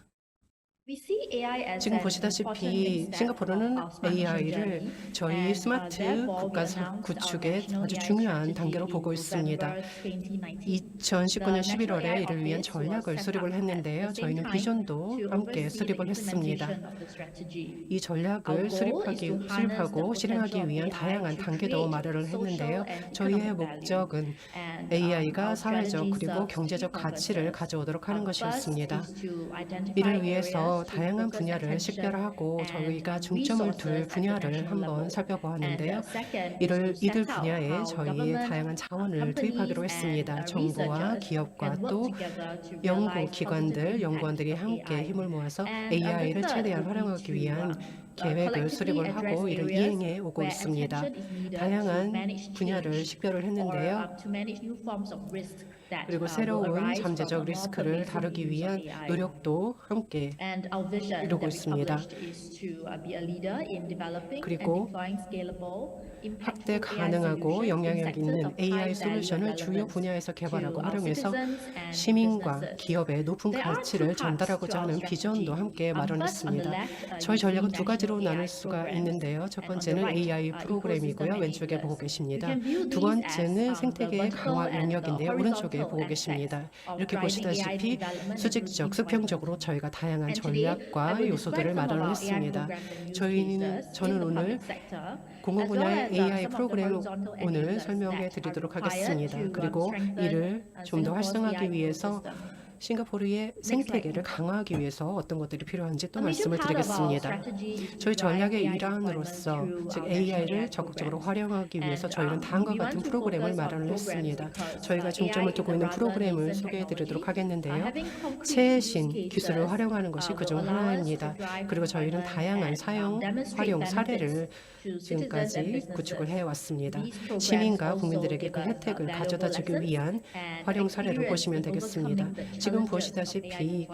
We see AI as
지금
an important
보시다시피
next step
싱가포르는
of our smart nation
AI를
journey,
저희
and,
스마트
therefore, we
국가
announced our
구축의
national
아주
AI
중요한
strategy
단계로
in
보고 있습니다.
November 2019.
2019년 11월에
The
이를 위한
National AI
전략을
Office
수립을
was set up
했는데요.
at the
저희는
same
비전도
time to
함께
oversee the
수립을 했습니다.
implementation of the strategy.
이 전략을
Our goal is to harness the
수립하고
potential
실행하기
of
위한
AI
다양한
to
단계도
create
마련을 했는데요.
social and
저희의
economic value.
목적은
And,
AI가
our
사회적
strategy
그리고
serves
경제적
three
가치를
purposes.
가져오도록 하는
First
것이었습니다.
is to identify
이를
areas
위해서
to
다양한
focus
분야를
attention
식별하고
and
저희가 중점을 둘
resources at the
분야를
national
한번
level.
살펴보았는데요.
And second is
이들
to set out
분야에
how
저희의
government,
다양한 자원을
companies
투입하기로
and
했습니다. 정부와
researchers
기업과
can work
또
together to
연구
realize
기관들,
positive
연구원들이
impact of
함께
AI.
힘을 모아서
And,
AI를
the third
최대한
would be
활용하기
to,
위한 계획을
collectively
수립을 하고
address
이를
areas
이행해 오고
where
있습니다.
attention is needed to
다양한
manage
분야를
change
식별을
or
했는데요.
to manage new forms of risk that
그리고
will
새로운
arise from
잠재적
a more
리스크를
pervasive
다루기
use of
위한
AI.
노력도 함께
And our vision
이루고
that we
있습니다.
published is to be a leader in developing and
그리고
deploying scalable,
확대
impactful AI
가능하고
solutions in
영향력
sectors
있는
of high
AI
value
솔루션을
and
주요
relevance
분야에서
to
개발하고
our
활용해서
citizens and
시민과
businesses.
기업에 높은
There are two
가치를
parts to
전달하고자
our
하는
strategy.
비전도 함께
First, on
마련했습니다.
the left,
저희
you see
전략은 두 가지로
national
나눌
AI
수가
programs.
있는데요. 첫
And on the
번째는
right,
AI 프로그램이고요.
ecosystem
왼쪽에 보고
enablers.
계십니다.
You can view
두
these
번째는
as, the
생태계의
vertical
강화
and the
영역인데요. 오른쪽에
horizontal
보고
aspects
계십니다.
of
이렇게
driving
보시다시피
AI development and
수직적,
boosting
수평적으로 저희가 다양한
And today, I
전략과
will
요소들을
describe some of
마련을
our AI
했습니다.
programs and use
저희는
cases in
저는
the
오늘
public sector,
공공
as well
분야의
as,
AI
some of the
프로그램을
horizontal
오늘
enablers
설명해
that are
드리도록
required
하겠습니다.
to,
그리고
strengthen,
이를 좀 더
Singapore's
활성화하기
AI
위해서
ecosystem.
싱가포르의 생태계를 강화하기 위해서 어떤 것들이 필요한지 또
A major
말씀을
part of our
드리겠습니다.
strategy is to
저희
drive
전략의
AI
일환으로서
deployment
즉
through our
AI를
national
적극적으로
programs.
활용하기 위해서
And,
저희는 다음과
we want
같은
to
프로그램을
focus on
마련을
programs
했습니다.
because,
저희가 중점을
AI
두고
is a
있는
rather
프로그램을
nascent
소개해 드리도록
technology.
하겠는데요.
Having concrete
최신
use
기술을
cases,
활용하는 것이
will
그중
allow us to
하나입니다.
drive
그리고 저희는
deployment
다양한
and,
사용,
demonstrate
활용
benefits
사례를
to citizens and
지금까지
businesses.
구축을 해왔습니다.
These programs
시민과
also
국민들에게
give
그
us
혜택을
valuable
가져다 주기
lessons
위한
and
활용 사례를
experience
보시면
in
되겠습니다.
overcoming the
지금 지금 보시다시피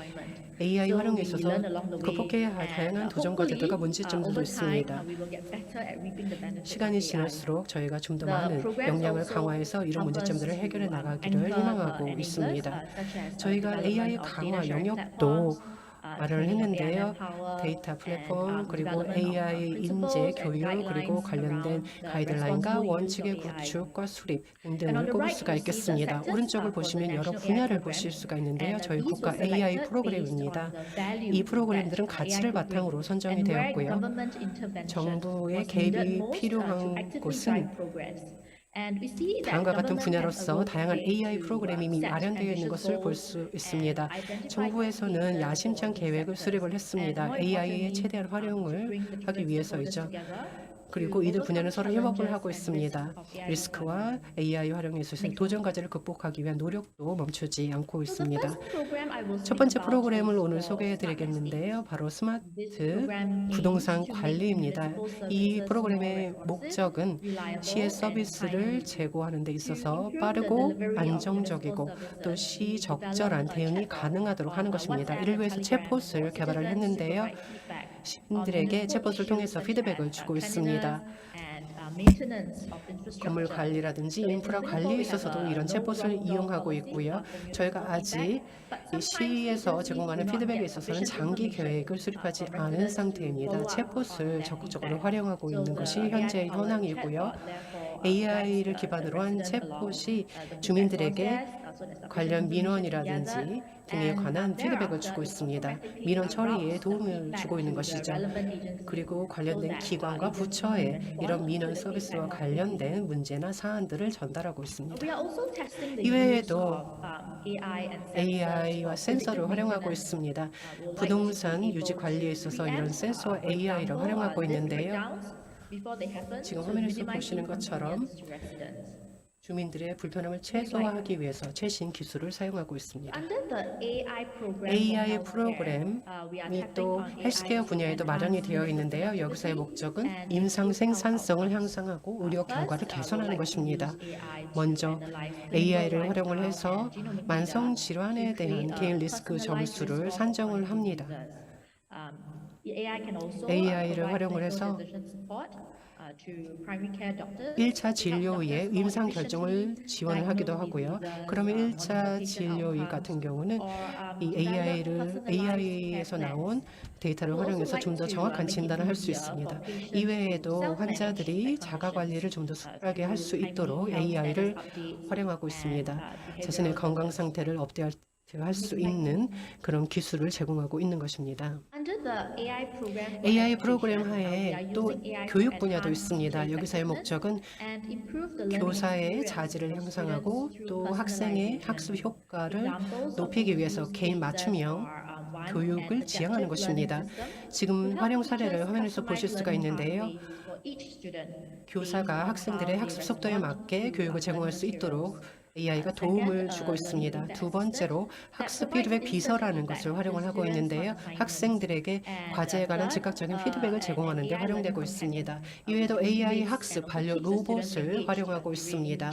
AI 활용에 있어서 극복해야 할 다양한 도전 과제들과 문제점들도 있습니다. 시간이 지날수록 저희가 좀 더 많은 역량을 강화해서 이런 문제점들을 해결해 나가기를 희망하고 있습니다. 저희가 AI 강화 영역도 마련을 했는데요. 데이터 플랫폼 그리고 AI 인재 교육 그리고 관련된 가이드라인과 원칙의 구축과 수립 등등을 꼽을 수가 있겠습니다. 오른쪽을 보시면 여러 분야를 보실 수가 있는데요. 저희 국가 AI 프로그램입니다. 이 프로그램들은 가치를 바탕으로 선정이 되었고요. 정부의 개입이 필요한 곳은 다음과 같은 분야로서 다양한 AI 프로그램이 이미 마련되어 있는 것을 볼 수 있습니다. 정부에서는 야심찬 계획을 수립을 했습니다. AI의 최대한 활용을 하기 위해서이죠. 그리고 이들 분야는 서로 협업을 하고 있습니다. 리스크와 AI 활용에 있어서 도전 과제를 극복하기 위한 노력도 멈추지 않고 있습니다. 첫 번째 프로그램을 오늘 소개해 드리겠는데요. 바로 스마트 부동산 관리입니다. 이 프로그램의 목적은 시의 서비스를 제공하는 데 있어서 빠르고 안정적이고 또 시적절한 대응이 가능하도록 하는 것입니다. 이를 위해서 챗봇을 개발을 했는데요. 시민들에게 챗봇을 통해서 피드백을 주고 있습니다. 건물 관리라든지 인프라 관리에 있어서도 이런 챗봇을 이용하고 있고요. 저희가 아직 이 시에서 제공하는 피드백에 있어서는 장기 계획을 수립하지 않은 상태입니다. 챗봇을 적극적으로 활용하고 있는 것이 현재의 현황이고요. AI를 기반으로 한 챗봇이 주민들에게 관련 민원이라든지 등에 관한 피드백을 주고 있습니다. 민원 처리에 도움을 주고 있는 것이죠. 그리고 관련된 기관과 부처에 이런 민원 서비스와 관련된 문제나 사안들을 전달하고 있습니다. 이외에도 AI와 센서를 활용하고 있습니다. 부동산 유지 관리에 있어서 이런 센서와 AI를 활용하고 있는데요. 지금 화면에서 보시는 것처럼 주민들의 불편함을 최소화하기 위해서 최신 기술을 사용하고 있습니다. AI 프로그램이 또 헬스케어 분야에도 마련이 되어 있는데요. 여기서의 목적은 임상 생산성을 향상하고 의료 결과를 개선하는 것입니다. 먼저 AI를 활용을 해서 만성 질환에 대한 개인 리스크 점수를 산정을 합니다. AI를 활용을 해서 1차 진료의 임상 결정을 지원을 하기도 하고요. 그러면 1차 진료의 같은 경우는 이 AI에서 나온 데이터를 활용해서 좀 더 정확한 진단을 할 수 있습니다. 이외에도 환자들이 자가 관리를 좀 더 수월하게 할 수 있도록 AI를 활용하고 있습니다. 자신의 건강 상태를 업데이트할 수 있는 그런 기술을 제공하고 있는 것입니다. AI 프로그램 하에 또 교육 분야도 있습니다. 여기서의 목적은 교사의 자질을 향상하고 또 학생의 학습 효과를 높이기 위해서 개인 맞춤형 교육을 지향하는 것입니다. 지금 활용 사례를 화면에서 보실 수가 있는데요. 교사가 학생들의 학습 속도에 맞게 교육을 제공할 수 있도록 AI가 도움을 주고 있습니다. 두 번째로 학습 피드백 비서라는 것을 활용을 하고 있는데요. 학생들에게 과제에 관한 즉각적인 피드백을 제공하는 데 활용되고 있습니다. 이외에도 AI 학습 반려 로봇을 활용하고 있습니다.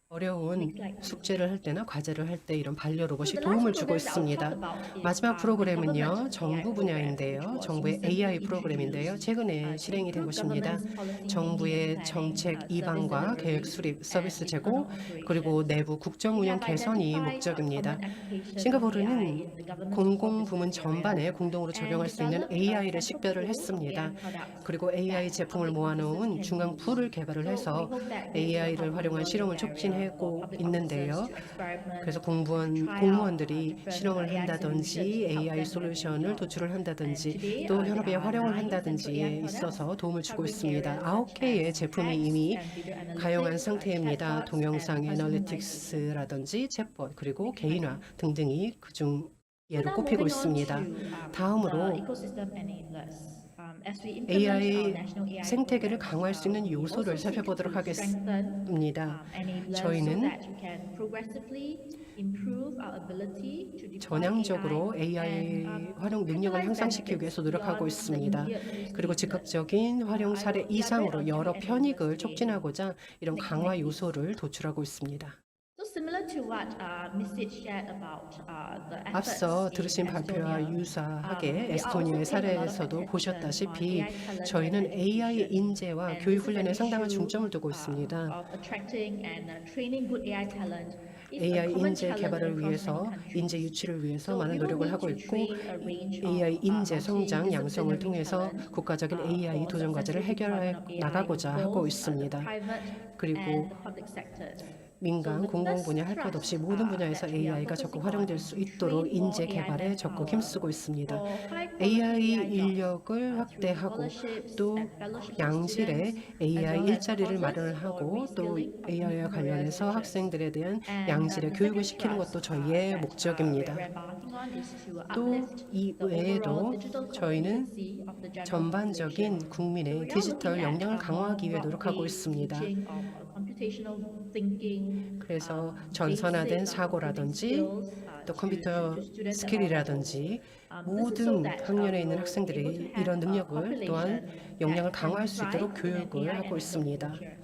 어려운 숙제를 할 때나 과제를 할 때 이런 반려 로봇이 도움을 주고 있습니다. 마지막 프로그램은요, 정부 분야인데요. 정부의 AI 프로그램인데요. 최근에 실행이 된 것입니다. 정부의 정책 입안과 계획 수립, 서비스 제공, 그리고 내부 국정 운영 개선이 목적입니다. 싱가포르는 공공부문 전반에 공동으로 적용할 수 있는 AI를 식별을 했습니다. 그리고 AI 제품을 모아놓은 중앙 풀을 개발을 해서 AI를 활용한 실험을 촉진하고 있는데요. 그래서 공무원들이 실험을 한다든지 AI 솔루션을 도출을 한다든지 또 현업에 활용을 한다든지에 있어서 도움을 주고 있습니다. 9개의 제품이 이미 가용한 상태입니다. 동영상 애널리틱스라든지 챗봇 그리고 개인화 등등이 그중 예로 꼽히고 있습니다. 다음으로 AI 생태계를 강화할 수 있는 요소를 살펴보도록 하겠습니다. 저희는 전향적으로 AI 활용 능력을 향상시키기 위해서 노력하고 있습니다. 그리고 즉각적인 활용 사례 이상으로 여러 편익을 촉진하고자 이런 강화 요소를 도출하고 있습니다.
similar to what Ms. Sid shared about the efforts
앞서
in
들으신 발표와
Estonia.
유사하게
We are
에스토니아의
also paying a lot of
사례에서도
attention
보셨다시피
on AI talent
저희는
and
AI
education.
인재와
And
교육
this is an
훈련에 상당한
issue,
중점을 두고 있습니다.
of attracting and training good AI talent is a
AI
common
인재
challenge
개발을
across
위해서
many countries.
인재 유치를 위해서
So
많은
we will
노력을
need
하고
to
있고
train a range of
AI 인재 성장 양성을
multidisciplinary
통해서
talent,
국가적인 AI
for
도전 과제를
successful
해결해
deployment of AI in
나가고자 하고
both, the
있습니다.
private
그리고
and the public sectors.
민간,
So the
공공
first
분야 할 것 없이
thrust,
모든 분야에서
that we are
AI가 적극
focusing
활용될
on
수
is to
있도록
train more
인재
AI
개발에 적극
manpower
힘쓰고 있습니다.
for high quality
AI
AI jobs,
인력을
through
확대하고
scholarships
또
and fellowships for
양질의
students, as
AI
well as
일자리를
courses
마련을
for
하고 또
reskilling of
AI와
new career
관련해서
switchers.
학생들에 대한
And
양질의
the
교육을
second
시키는 것도
thrust
저희의
that
목적입니다.
we're embarking on is to
또
uplift
이
the overall
외에도
digital
저희는
competency of the general
전반적인
population. So
국민의
we are
디지털
looking at
역량을
a more
강화하기 위해 노력하고
broad-based
있습니다.
teaching of computational thinking,
그래서
basic
전산화된
computing
사고라든지
skills,
또
to
컴퓨터
students at all levels.
스킬이라든지
This is so
모든
that
학년에
we'll
있는
be able to
학생들이
have
이런
a
능력을 또한
population
역량을
that
강화할
can
수 있도록
thrive in an
교육을
AI
하고
enabled
있습니다.
future.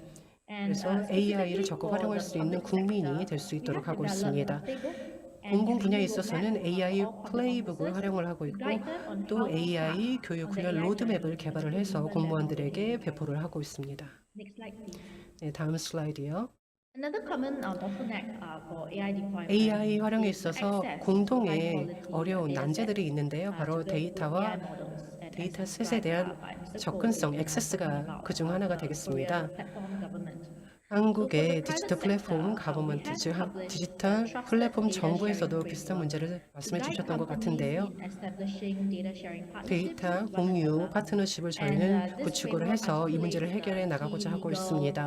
And
그래서
specifically
AI를 적극
for
활용할
the
수 있는
public
국민이
sector,
될 수
we
있도록
have
하고
developed
있습니다.
a playbook and
공공 분야에
training
있어서는
roadmap
AI
for all public
플레이북을
officers
활용을 하고
to
있고
guide them on
또
how to
AI
start
교육
on the
훈련
AI
로드맵을
journey
개발을
and
해서
implement them
공무원들에게
accordingly.
배포를 하고 있습니다.
Next slide, please.
네, 다음 슬라이드요.
Another common bottleneck for AI deployment
AI 활용에
is
있어서
access to high
공동의
quality
어려운
data
난제들이
sets,
있는데요.
to
바로
build good AI
데이터와
models. And
데이터
as
셋에
described,
대한
by Mr. Koh
접근성,
in talking
액세스가
about
그 중 하나가
the
되겠습니다.
Korea platform government.
한국의
So for the
디지털
private
플랫폼
sector,
가버먼트,
we
즉
have published
디지털
a trusted
플랫폼
data
정부에서도
sharing
비슷한
framework
문제를
to
말씀해
guide
주셨던 것
companies
같은데요.
in establishing data sharing partnerships
데이터
with one
공유
another.
파트너십을
And
저희는
this
구축을
framework
해서 이 문제를
articulates
해결해 나가고자
key
하고
legal,
있습니다.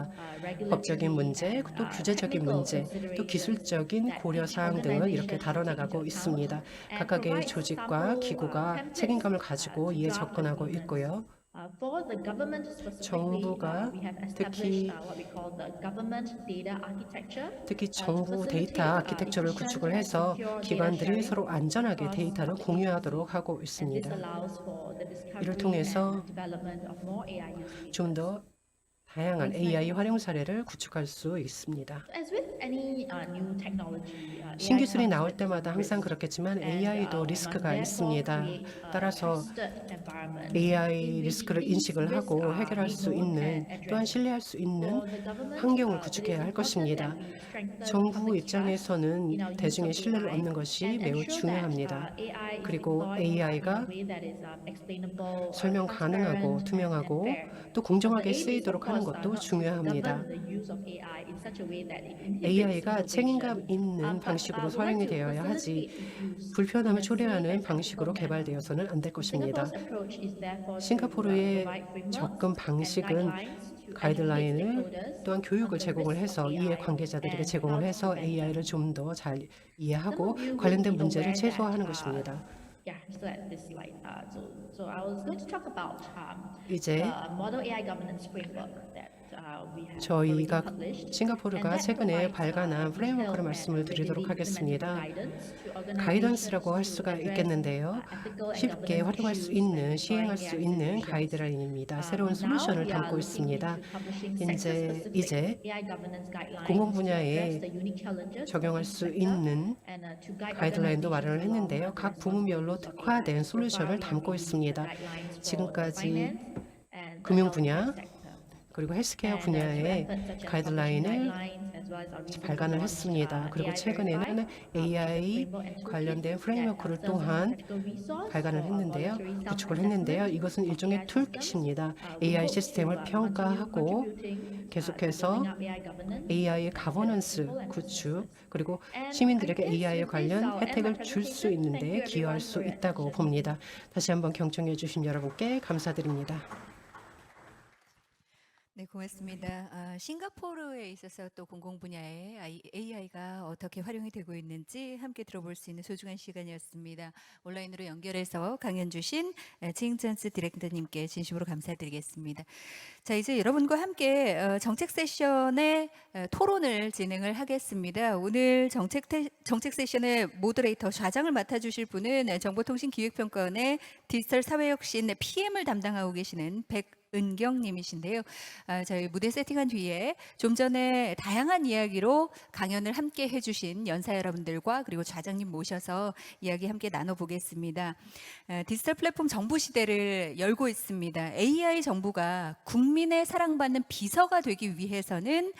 법적인
regulatory,
문제,
and
또 규제적인
technical
문제, 또
considerations
기술적인
that
고려
each
사항 등을 이렇게
organization should take
다뤄나가고
into
있습니다.
account and
각각의
provides
조직과
sample
기구가
templates
책임감을 가지고
to
이에
draft
접근하고
agreements.
있고요.
For the government specifically,
정부가
we have
특히
established what we call the government data architecture.
특히
to
정부
facilitate,
데이터 아키텍처를
efficient
구축을
and
해서
secure data
기관들이
sharing
서로 안전하게
across
데이터를 공유하도록 하고
And this
있습니다.
allows for the
이를
discovery
통해서
and development of more AI use cases.
좀 더 다양한 AI 활용 사례를 구축할 수 있습니다.
As with any new technology, AI
신기술이
comes
나올
with
때마다 항상
risks.
그렇겠지만
And,
AI도
we
리스크가
must
있습니다.
therefore create a
따라서
trusted environment
AI
in which
리스크를
these
인식을
risks
하고
are
해결할
made
수
known
있는
and
또한
addressed.
신뢰할 수 있는
For the government,
환경을
it is
구축해야 할
important
것입니다.
that we strengthen
정부
public trust in
입장에서는
our use
대중의
of
신뢰를
AI
얻는 것이
and
매우
ensure
중요합니다.
that AI is
그리고
deployed in
AI가
a way that is explainable,
설명 가능하고
transparent,
투명하고
and fair.
또 공정하게
The aim is, of
쓰이도록 하는
course,
것도
not to
중요합니다.
govern the use of AI in such a way that it inhibits
AI가
innovation.
책임감 있는
But,
방식으로
we'd like
사용이
to
되어야 하지
facilitate its use
불편함을
in a safe
초래하는
and
방식으로
ethical manner.
개발되어서는 안 될 것입니다.
Singapore's approach is therefore to
싱가포르의
provide frameworks
접근
and
방식은
guidelines to educate
가이드라인을
stakeholders
또한 교육을
on the
제공을
risks
해서
of
이해
AI
관계자들에게
and
제공을
how to
해서
prevent
AI를
them.
좀 더 잘
Some
이해하고
of you will
관련된
be
문제를
aware
최소화하는
that,
것입니다.
Yeah, so at this slide. So I was going to talk about
이제
the model AI governance framework that we have
저희가
already published.
싱가포르가
And that
최근에
provides,
발간한 프레임워크를
detailed
말씀을
and
드리도록
readily
하겠습니다.
implemented guidance to organizations
가이던스라고 할
to
수가
address,
있겠는데요.
ethical and
쉽게
governance
활용할 수
issues
있는,
when
시행할
deploying
수
AI
있는
solutions.
가이드라인입니다. 새로운
Now
솔루션을
we are
담고
looking
있습니다.
into publishing
이제
sector-specific AI governance guidelines
공공
to address
분야에
the unique challenges of
적용할
each
수
sector
있는
and to guide
가이드라인도
organizations
마련을
along
했는데요.
the
각 부문별로
responsible use of
특화된
AI. So far,
솔루션을
we have
담고
released the
있습니다.
guidelines for the
지금까지
finance and the
금융 분야,
healthcare sector.
그리고 헬스케어
And,
분야의
through efforts such as
가이드라인을
publishing guidelines, as well as our recently
발간을
launched,
했습니다. 그리고
AI
최근에는
Verify,
AI
framework and toolkit
관련된
that
프레임워크를
serves as a
또한
practical resource
발간을
for
했는데요.
voluntary
구축을
self-assessment
했는데요. 이것은
of
일종의
AI systems.
툴킷입니다.
We
AI
hope
시스템을
to continue
평가하고
contributing
계속해서
to building up AI governance
AI의
and
가버넌스
people and
구축
businesses.
그리고
And
시민들에게
I guess
AI에
with this,
관련
I'll end my
혜택을 줄 수
presentation.
있는데
Thank you
기여할
everyone
수
for your
있다고
attention.
봅니다. 다시 한번 경청해 주신 여러분께 감사드립니다.
네, 고맙습니다. 싱가포르에 있어서 또 공공 분야에 AI가 어떻게 활용이 되고 있는지 함께 들어볼 수 있는 소중한 시간이었습니다. 온라인으로 연결해서 강연 주신 징전스 디렉터님께 진심으로 감사드리겠습니다. 자, 이제 여러분과 함께 정책 세션의 토론을 진행을 하겠습니다. 오늘 정책 세션의 모더레이터 좌장을 맡아주실 분은 정보통신기획평가원의 디지털 사회혁신 PM을 담당하고 계시는 백은경님이신데요. 저희 무대 세팅한 뒤에 좀 전에 다양한 이야기로 강연을 함께 해주신 연사 여러분들과 그리고 좌장님 모셔서 이야기 함께 나눠보겠습니다. 디지털 플랫폼 정부 시대를 열고 있습니다. AI 정부가 국민의 사랑받는 비서가 되기 위해서는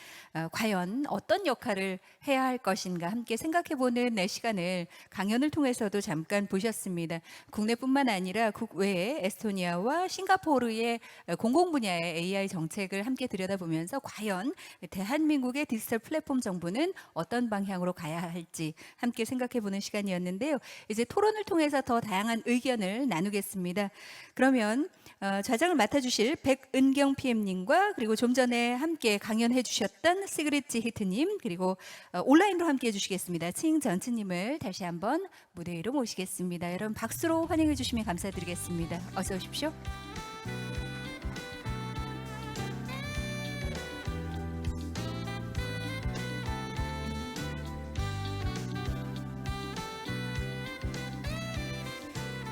과연 어떤 역할을 해야 할 것인가 함께 생각해보는 시간을 강연을 통해서도 잠깐 보셨습니다. 국내뿐만 아니라 국외에 에스토니아와 싱가포르의 공공 분야의 AI 정책을 함께 들여다보면서 과연 대한민국의 디지털 플랫폼 정부는 어떤 방향으로 가야 할지 함께 생각해보는 시간이었는데요. 이제 토론을 통해서 더 다양한 의견을 나누겠습니다. 그러면 좌장을 맡아주실 백은경 PM님과 그리고 좀 전에 함께 강연해 주셨던 시그릿지 히트님 그리고 온라인으로 함께 해주시겠습니다. 칭전츠님을 다시 한번 무대 위로 모시겠습니다. 여러분 박수로 환영해 주시면 감사드리겠습니다. 어서 오십시오.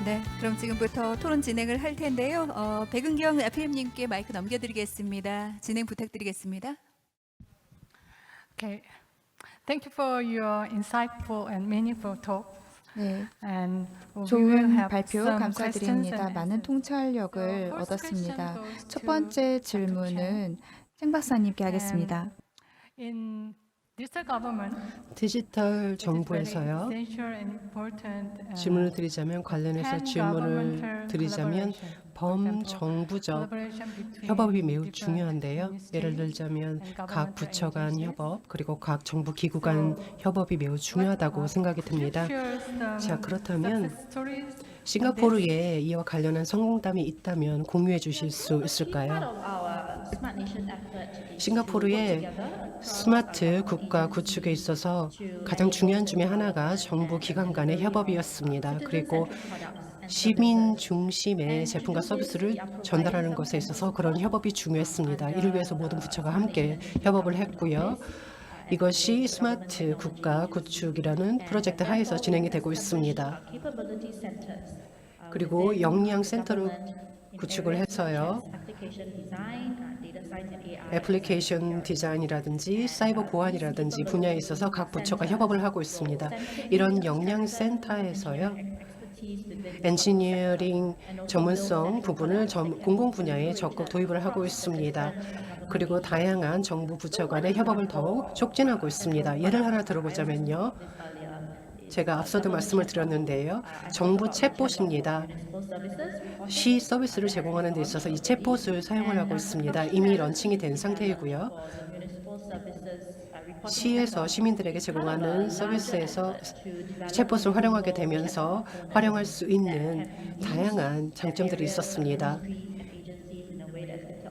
네, 그럼 지금부터 토론 진행을 할 텐데요. 백은경 PM님께 마이크 넘겨드리겠습니다. 진행 부탁드리겠습니다.
Okay. Thank you for your insightful and meaningful talk.
네,
And we will
좋은
have
발표
some
감사드립니다.
questions
많은
and
통찰력을
answers.
얻었습니다.
First question
첫
goes
번째
to
질문은 chen 박사님께 하겠습니다.
In digital government,
디지털
it is very
정부에서요.
essential and important,
질문을 드리자면 관련해서 질문을
pan-governmental
드리자면
collaboration.
범정부적
Collaboration between
협업이 매우
different
중요한데요. 예를
ministries
들자면
and
각
governmental
부처 간
agencies.
협업 그리고 각 정부 기구 간 협업이 매우 중요하다고 생각이 듭니다. 자, 그렇다면 싱가포르에 이와 관련한 성공담이 있다면 공유해 주실 수 있을까요? 싱가포르의 스마트 국가 구축에 있어서 가장 중요한 중에 하나가 정부 기관 간의 협업이었습니다. 그리고 시민 중심의 제품과 서비스를 전달하는 것에 있어서 그런 협업이 중요했습니다. 이를 위해서 모든 부처가 함께 협업을 했고요. 이것이 스마트 국가 구축이라는 프로젝트 하에서 진행이 되고 있습니다. 그리고 역량 센터를 구축을 해서요. 애플리케이션 디자인이라든지 사이버 보안이라든지 분야에 있어서 각 부처가 협업을 하고 있습니다. 이런 역량 센터에서요. 엔지니어링 전문성 부분을 공공 분야에 적극 도입을 하고 있습니다. 그리고 다양한 정부 부처 간의 협업을 더욱 촉진하고 있습니다. 예를 하나 들어보자면요. 제가 앞서도 말씀을 드렸는데요. 정부 챗봇입니다. 시 서비스를 제공하는 데 있어서 이 챗봇을 사용을 하고 있습니다. 이미 런칭이 된 상태이고요. 시에서 시민들에게 제공하는 서비스에서 챗봇을 활용하게 되면서 활용할 수 있는 다양한 장점들이 있었습니다.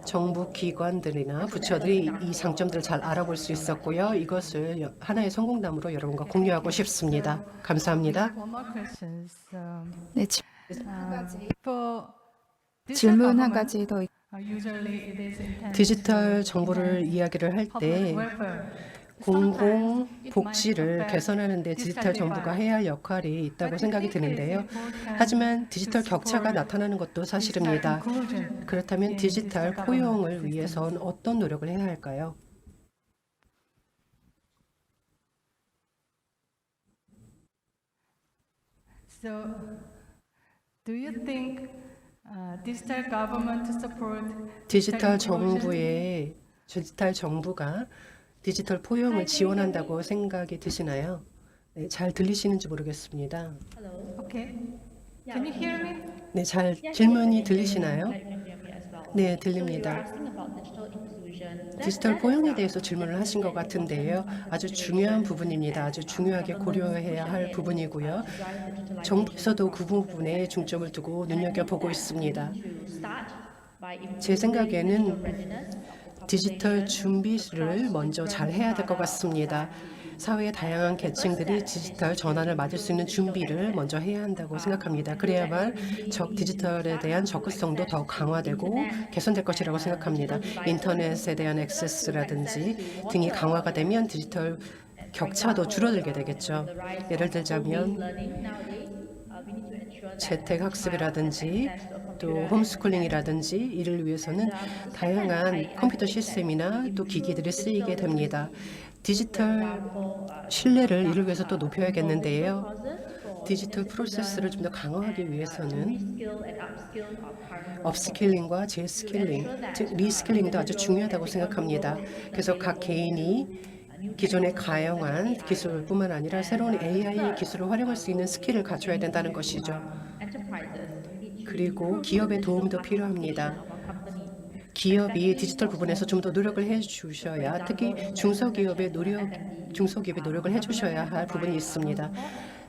정부 기관들이나 부처들이 이 장점들을 잘 알아볼 수 있었고요. 이것을 하나의 성공담으로 여러분과 공유하고 싶습니다. 감사합니다.
One more questions.
네,
For
질문 한
government,
가지 더
usually it is intended
디지털 정부를 이야기를 할 때
public welfare.
공공 복지를 개선하는 데 디지털 정부가 해야 할 역할이 있다고 생각이 드는데요. 하지만 디지털 격차가 나타나는 것도 사실입니다. 그렇다면 디지털 포용을 위해선 어떤 노력을 해야 할까요?
So, do you think digital government to support
디지털
inclusion?
디지털 정부가 디지털 포용을 지원한다고 생각이 드시나요? 네, 잘 들리시는지 모르겠습니다.
Okay. Can you hear me?
네, 잘 질문이 들리시나요? 네, 들립니다. 디지털 포용에 대해서 질문을 하신 것 같은데요. 아주 중요한 부분입니다. 아주 중요하게 고려해야 할 부분이고요. 정부에서도 그 부분에 중점을 두고 눈여겨보고 있습니다. 제 생각에는 디지털 준비를 먼저 잘 해야 될 것 같습니다. 사회의 다양한 계층들이 디지털 전환을 맞을 수 있는 준비를 먼저 해야 한다고 생각합니다. 그래야만 디지털에 대한 접근성도 더 강화되고 개선될 것이라고 생각합니다. 인터넷에 대한 액세스라든지 등이 강화가 되면 디지털 격차도 줄어들게 되겠죠. 예를 들자면 재택학습이라든지 또 홈스쿨링이라든지 이를 위해서는 다양한 컴퓨터 시스템이나 또 기기들이 쓰이게 됩니다. 디지털 신뢰를 이를 위해서 또 높여야겠는데요. 디지털 프로세스를 좀 더 강화하기 위해서는 업스킬링과 재스킬링, 즉 리스킬링도 아주 중요하다고 생각합니다. 그래서 각 개인이 기존에 가용한 기술뿐만 아니라 새로운 AI 기술을 활용할 수 있는 스킬을 갖춰야 된다는 것이죠. 그리고 기업의 도움도 필요합니다. 기업이 디지털 부분에서 좀 더 노력을 해주셔야, 특히 중소기업의 노력을 해주셔야 할 부분이 있습니다.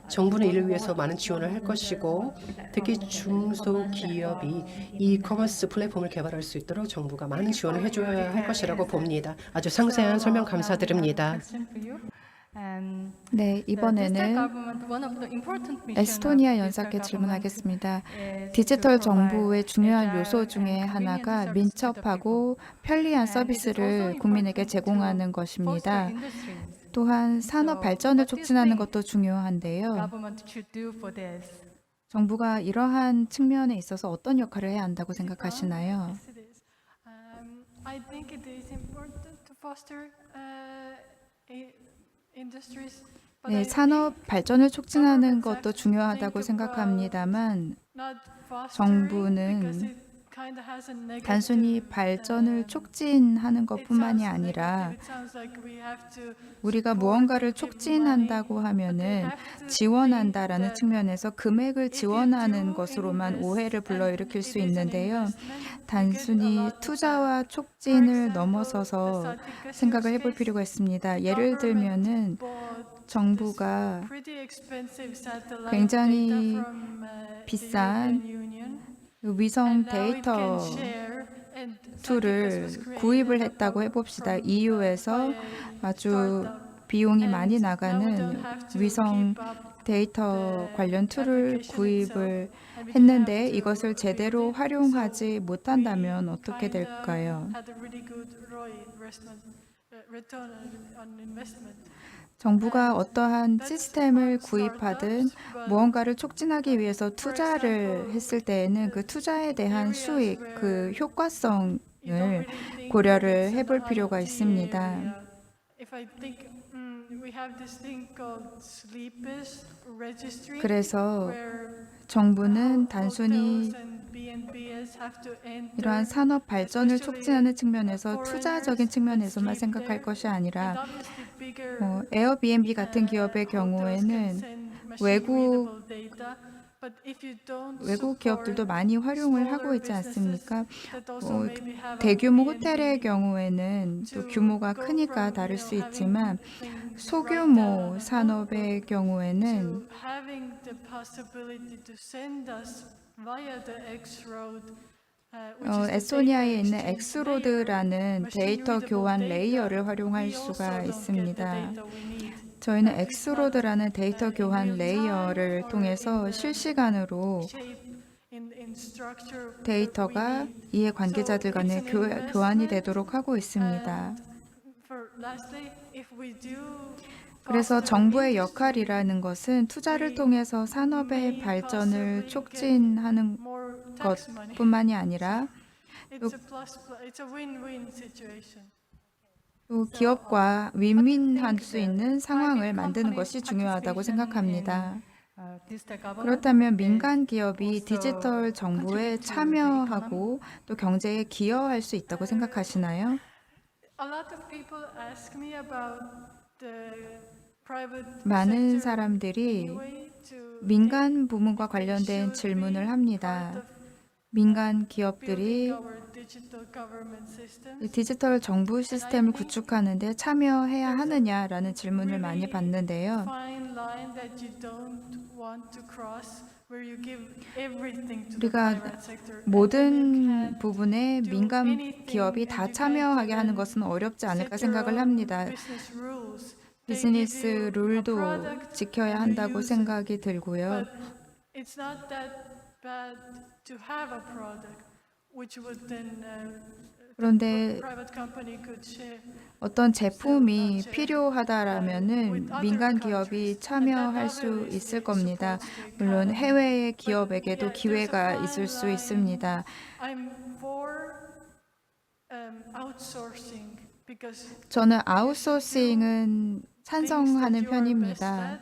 정부는 이를 위해서 많은 지원을 할 것이고, 특히 중소기업이 이커머스 플랫폼을 개발할 수 있도록 정부가 많은 지원을 해줘야 할 것이라고 봅니다. 아주 상세한 설명 감사드립니다.
네, 이번에는 에스토니아 연사께 질문하겠습니다. 디지털 정부의 중요한 요소 중에 하나가 민첩하고 편리한 서비스를 국민에게 제공하는 것입니다. 또한 산업 발전을 촉진하는 것도 중요한데요. 정부가 이러한 측면에 있어서 어떤 역할을 해야 한다고 생각하시나요?
I think it is important to foster industries. but
네,
I
산업 발전을 촉진하는 것도 중요하다고 생각합니다만
not fostering
정부는
because it kind of has a negative,
단순히 발전을 촉진하는 것뿐만이 아니라
it sounds like we have to
우리가 무언가를 촉진한다고 하면은 지원한다라는 측면에서 금액을 지원하는 것으로만 오해를 불러일으킬 수 있는데요. 단순히 투자와 촉진을 넘어서서 생각을 해볼 필요가 있습니다. 예를 들면은 정부가 굉장히 비싼 위성 데이터 툴을 구입을 했다고 해봅시다. EU에서 아주 비용이 많이 나가는 위성 데이터 관련 툴을 구입을 했는데 이것을 제대로 활용하지 못한다면 어떻게 될까요? 정부가 어떠한 시스템을 구입하든 무언가를 촉진하기 위해서 투자를 했을 때에는 그 투자에 대한 수익, 그 효과성을 고려를 해볼 필요가 있습니다. 그래서 정부는 단순히 이러한 산업 발전을 촉진하는 측면에서 투자적인 측면에서만 생각할 것이 아니라 에어비앤비 같은 기업의 경우에는 외국 기업들도 많이 활용을 하고 있지 않습니까? 대규모 호텔의 경우에는 또 규모가 크니까 다를 수 있지만 소규모 산업의 경우에는 에스토니아에 있는 엑스로드라는 데이터 교환 레이어를 활용할 수가 있습니다. 저희는 엑스로드라는 데이터 교환 레이어를 통해서 실시간으로 데이터가 이해 관계자들 간의 교환이 되도록 하고 있습니다. 그래서 정부의 역할이라는 것은 투자를 통해서 산업의 발전을 촉진하는 것뿐만이 아니라 또 기업과 윈윈할 수 있는 상황을 만드는 것이 중요하다고 생각합니다. 그렇다면 민간 기업이 디지털 정부에 참여하고 또 경제에 기여할 수 있다고 생각하시나요? 많은 사람들이 민간 부문과 관련된 질문을 합니다. 민간 기업들이 디지털 정부 시스템을 구축하는 데 참여해야 하느냐라는 질문을 많이 받는데요. 우리가 모든 부분에 민간 기업이 다 참여하게 하는 것은 어렵지 않을까 생각을 합니다. 비즈니스 룰도 지켜야 한다고 생각이 들고요. 그런데
private company could share.
어떤 제품이 필요하다라면은 민간 기업이 참여할 수 있을 겁니다. 물론 해외의 기업에게도 기회가 있을 수 있습니다.
I'm for outsourcing because
저는 아웃소싱은 찬성하는
things that you are best
편입니다.
at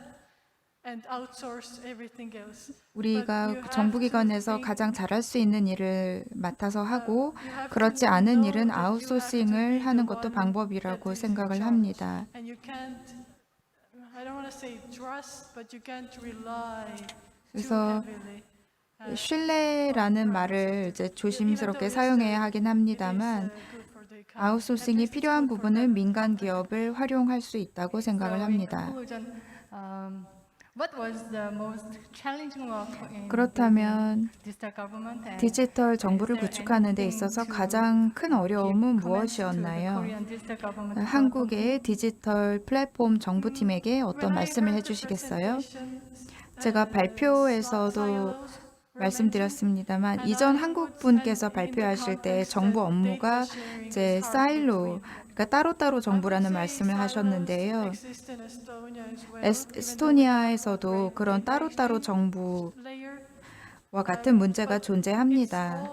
and outsource everything else.
우리가 정부기관에서 가장 잘할 수 있는 일을 맡아서 하고 그렇지 않은 일은 아웃소싱을 하는 것도 방법이라고 생각을 합니다.
And you can't, I don't want to say trust, but you can't rely too
그래서
heavily.
신뢰라는 말을 이제 조심스럽게 사용해야 하긴 합니다만 아웃소싱이 필요한 부분은 민간 기업을 활용할 수 있다고 생각을 합니다.
What was the most challenging work in
그렇다면
digital government and
디지털 정부를 구축하는 데 있어서 가장 큰 어려움은 무엇이었나요?
Korean digital government
한국의 디지털 플랫폼 정부팀에게 어떤 말씀을 해주시겠어요? 제가 발표에서도 말씀드렸습니다만 이전 한국 분께서 발표하실 때 정부 업무가 이제 사일로, 그러니까 따로따로 정부라는 말씀을 하셨는데요. 에스토니아에서도 그런 따로따로 정부와 같은 문제가 존재합니다.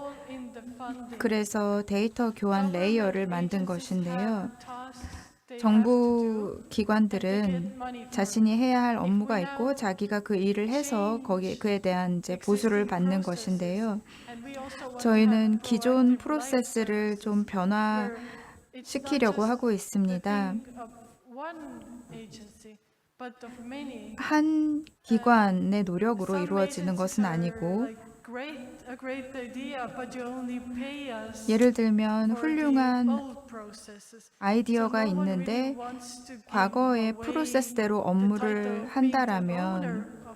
그래서 데이터 교환 레이어를 만든 것인데요. 정부 기관들은 자신이 해야 할 업무가 있고 자기가 그 일을 해서 그에 대한 이제 보수를 받는 것인데요. 저희는 기존 프로세스를 좀 변화시키려고 하고 있습니다. 한 기관의 노력으로 이루어지는 것은 아니고 예를 들면 훌륭한 아이디어가 있는데 과거의 프로세스대로 업무를 한다라면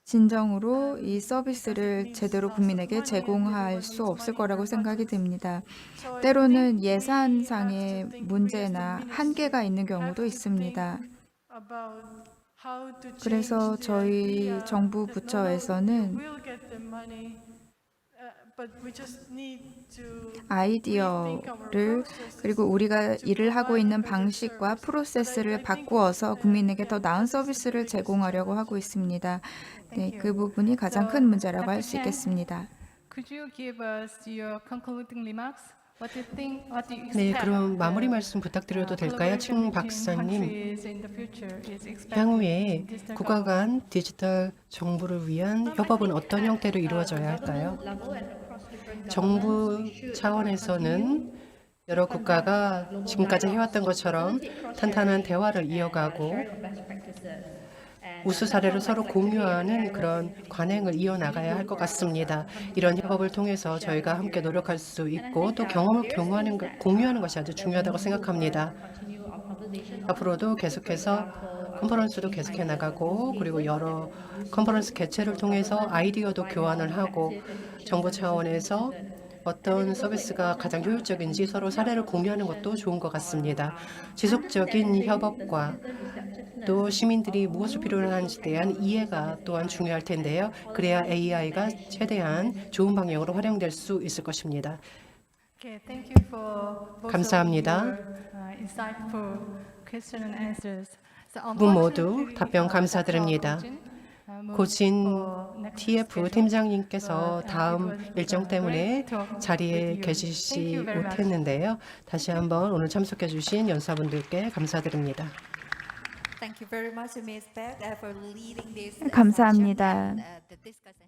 진정으로 이 서비스를 제대로 국민에게 제공할 수 없을 거라고 생각이 듭니다. 때로는 예산상의 문제나 한계가 있는 경우도 있습니다. 그래서 저희 정부 부처에서는 아이디어를 그리고 우리가 일을 하고 있는 방식과 프로세스를 바꾸어서 국민에게 더 나은 서비스를 제공하려고 하고 있습니다. 네, 그 부분이 가장 큰 문제라고 할 수 있겠습니다.
Could you give us your concluding remarks? What do you think? What do you
네,
expect?
그럼 마무리 말씀 부탁드려도 될까요? 칭 박사님. 향후에 국가 간 디지털 정부를 위한 협업은 어떤 형태로 이루어져야 할까요? 정부 차원에서는 여러 국가가 지금까지 해왔던 것처럼 탄탄한 대화를 이어가고 우수 사례를 서로 공유하는 그런 관행을 이어나가야 할 것 같습니다. 이런 협업을 통해서 저희가 함께 노력할 수 있고 또 경험을 공유하는 것이 아주 중요하다고 생각합니다. 앞으로도 계속해서 컨퍼런스도 계속해 나가고 그리고 여러 컨퍼런스 개최를 통해서 아이디어도 교환을 하고 정부 차원에서 어떤 서비스가 가장 효율적인지 서로 사례를 공유하는 것도 좋은 것 같습니다. 지속적인 협업과 또 시민들이 무엇을 필요로 하는지에 대한 이해가 또한 중요할 텐데요. 그래야 AI가 최대한 좋은 방향으로 활용될 수 있을 것입니다.
Okay, thank you for both
감사합니다.
of your, insightful question and answers. So,
두 분 모두 답변 감사드립니다. 고진 TF 팀장님께서 다음 일정 때문에 자리에 계시지 못했는데요. 다시 한번 오늘 참석해 주신 연사분들께 감사드립니다.
Thank you very much, Ms. Beck, for leading this
감사합니다.
session and, the discussion.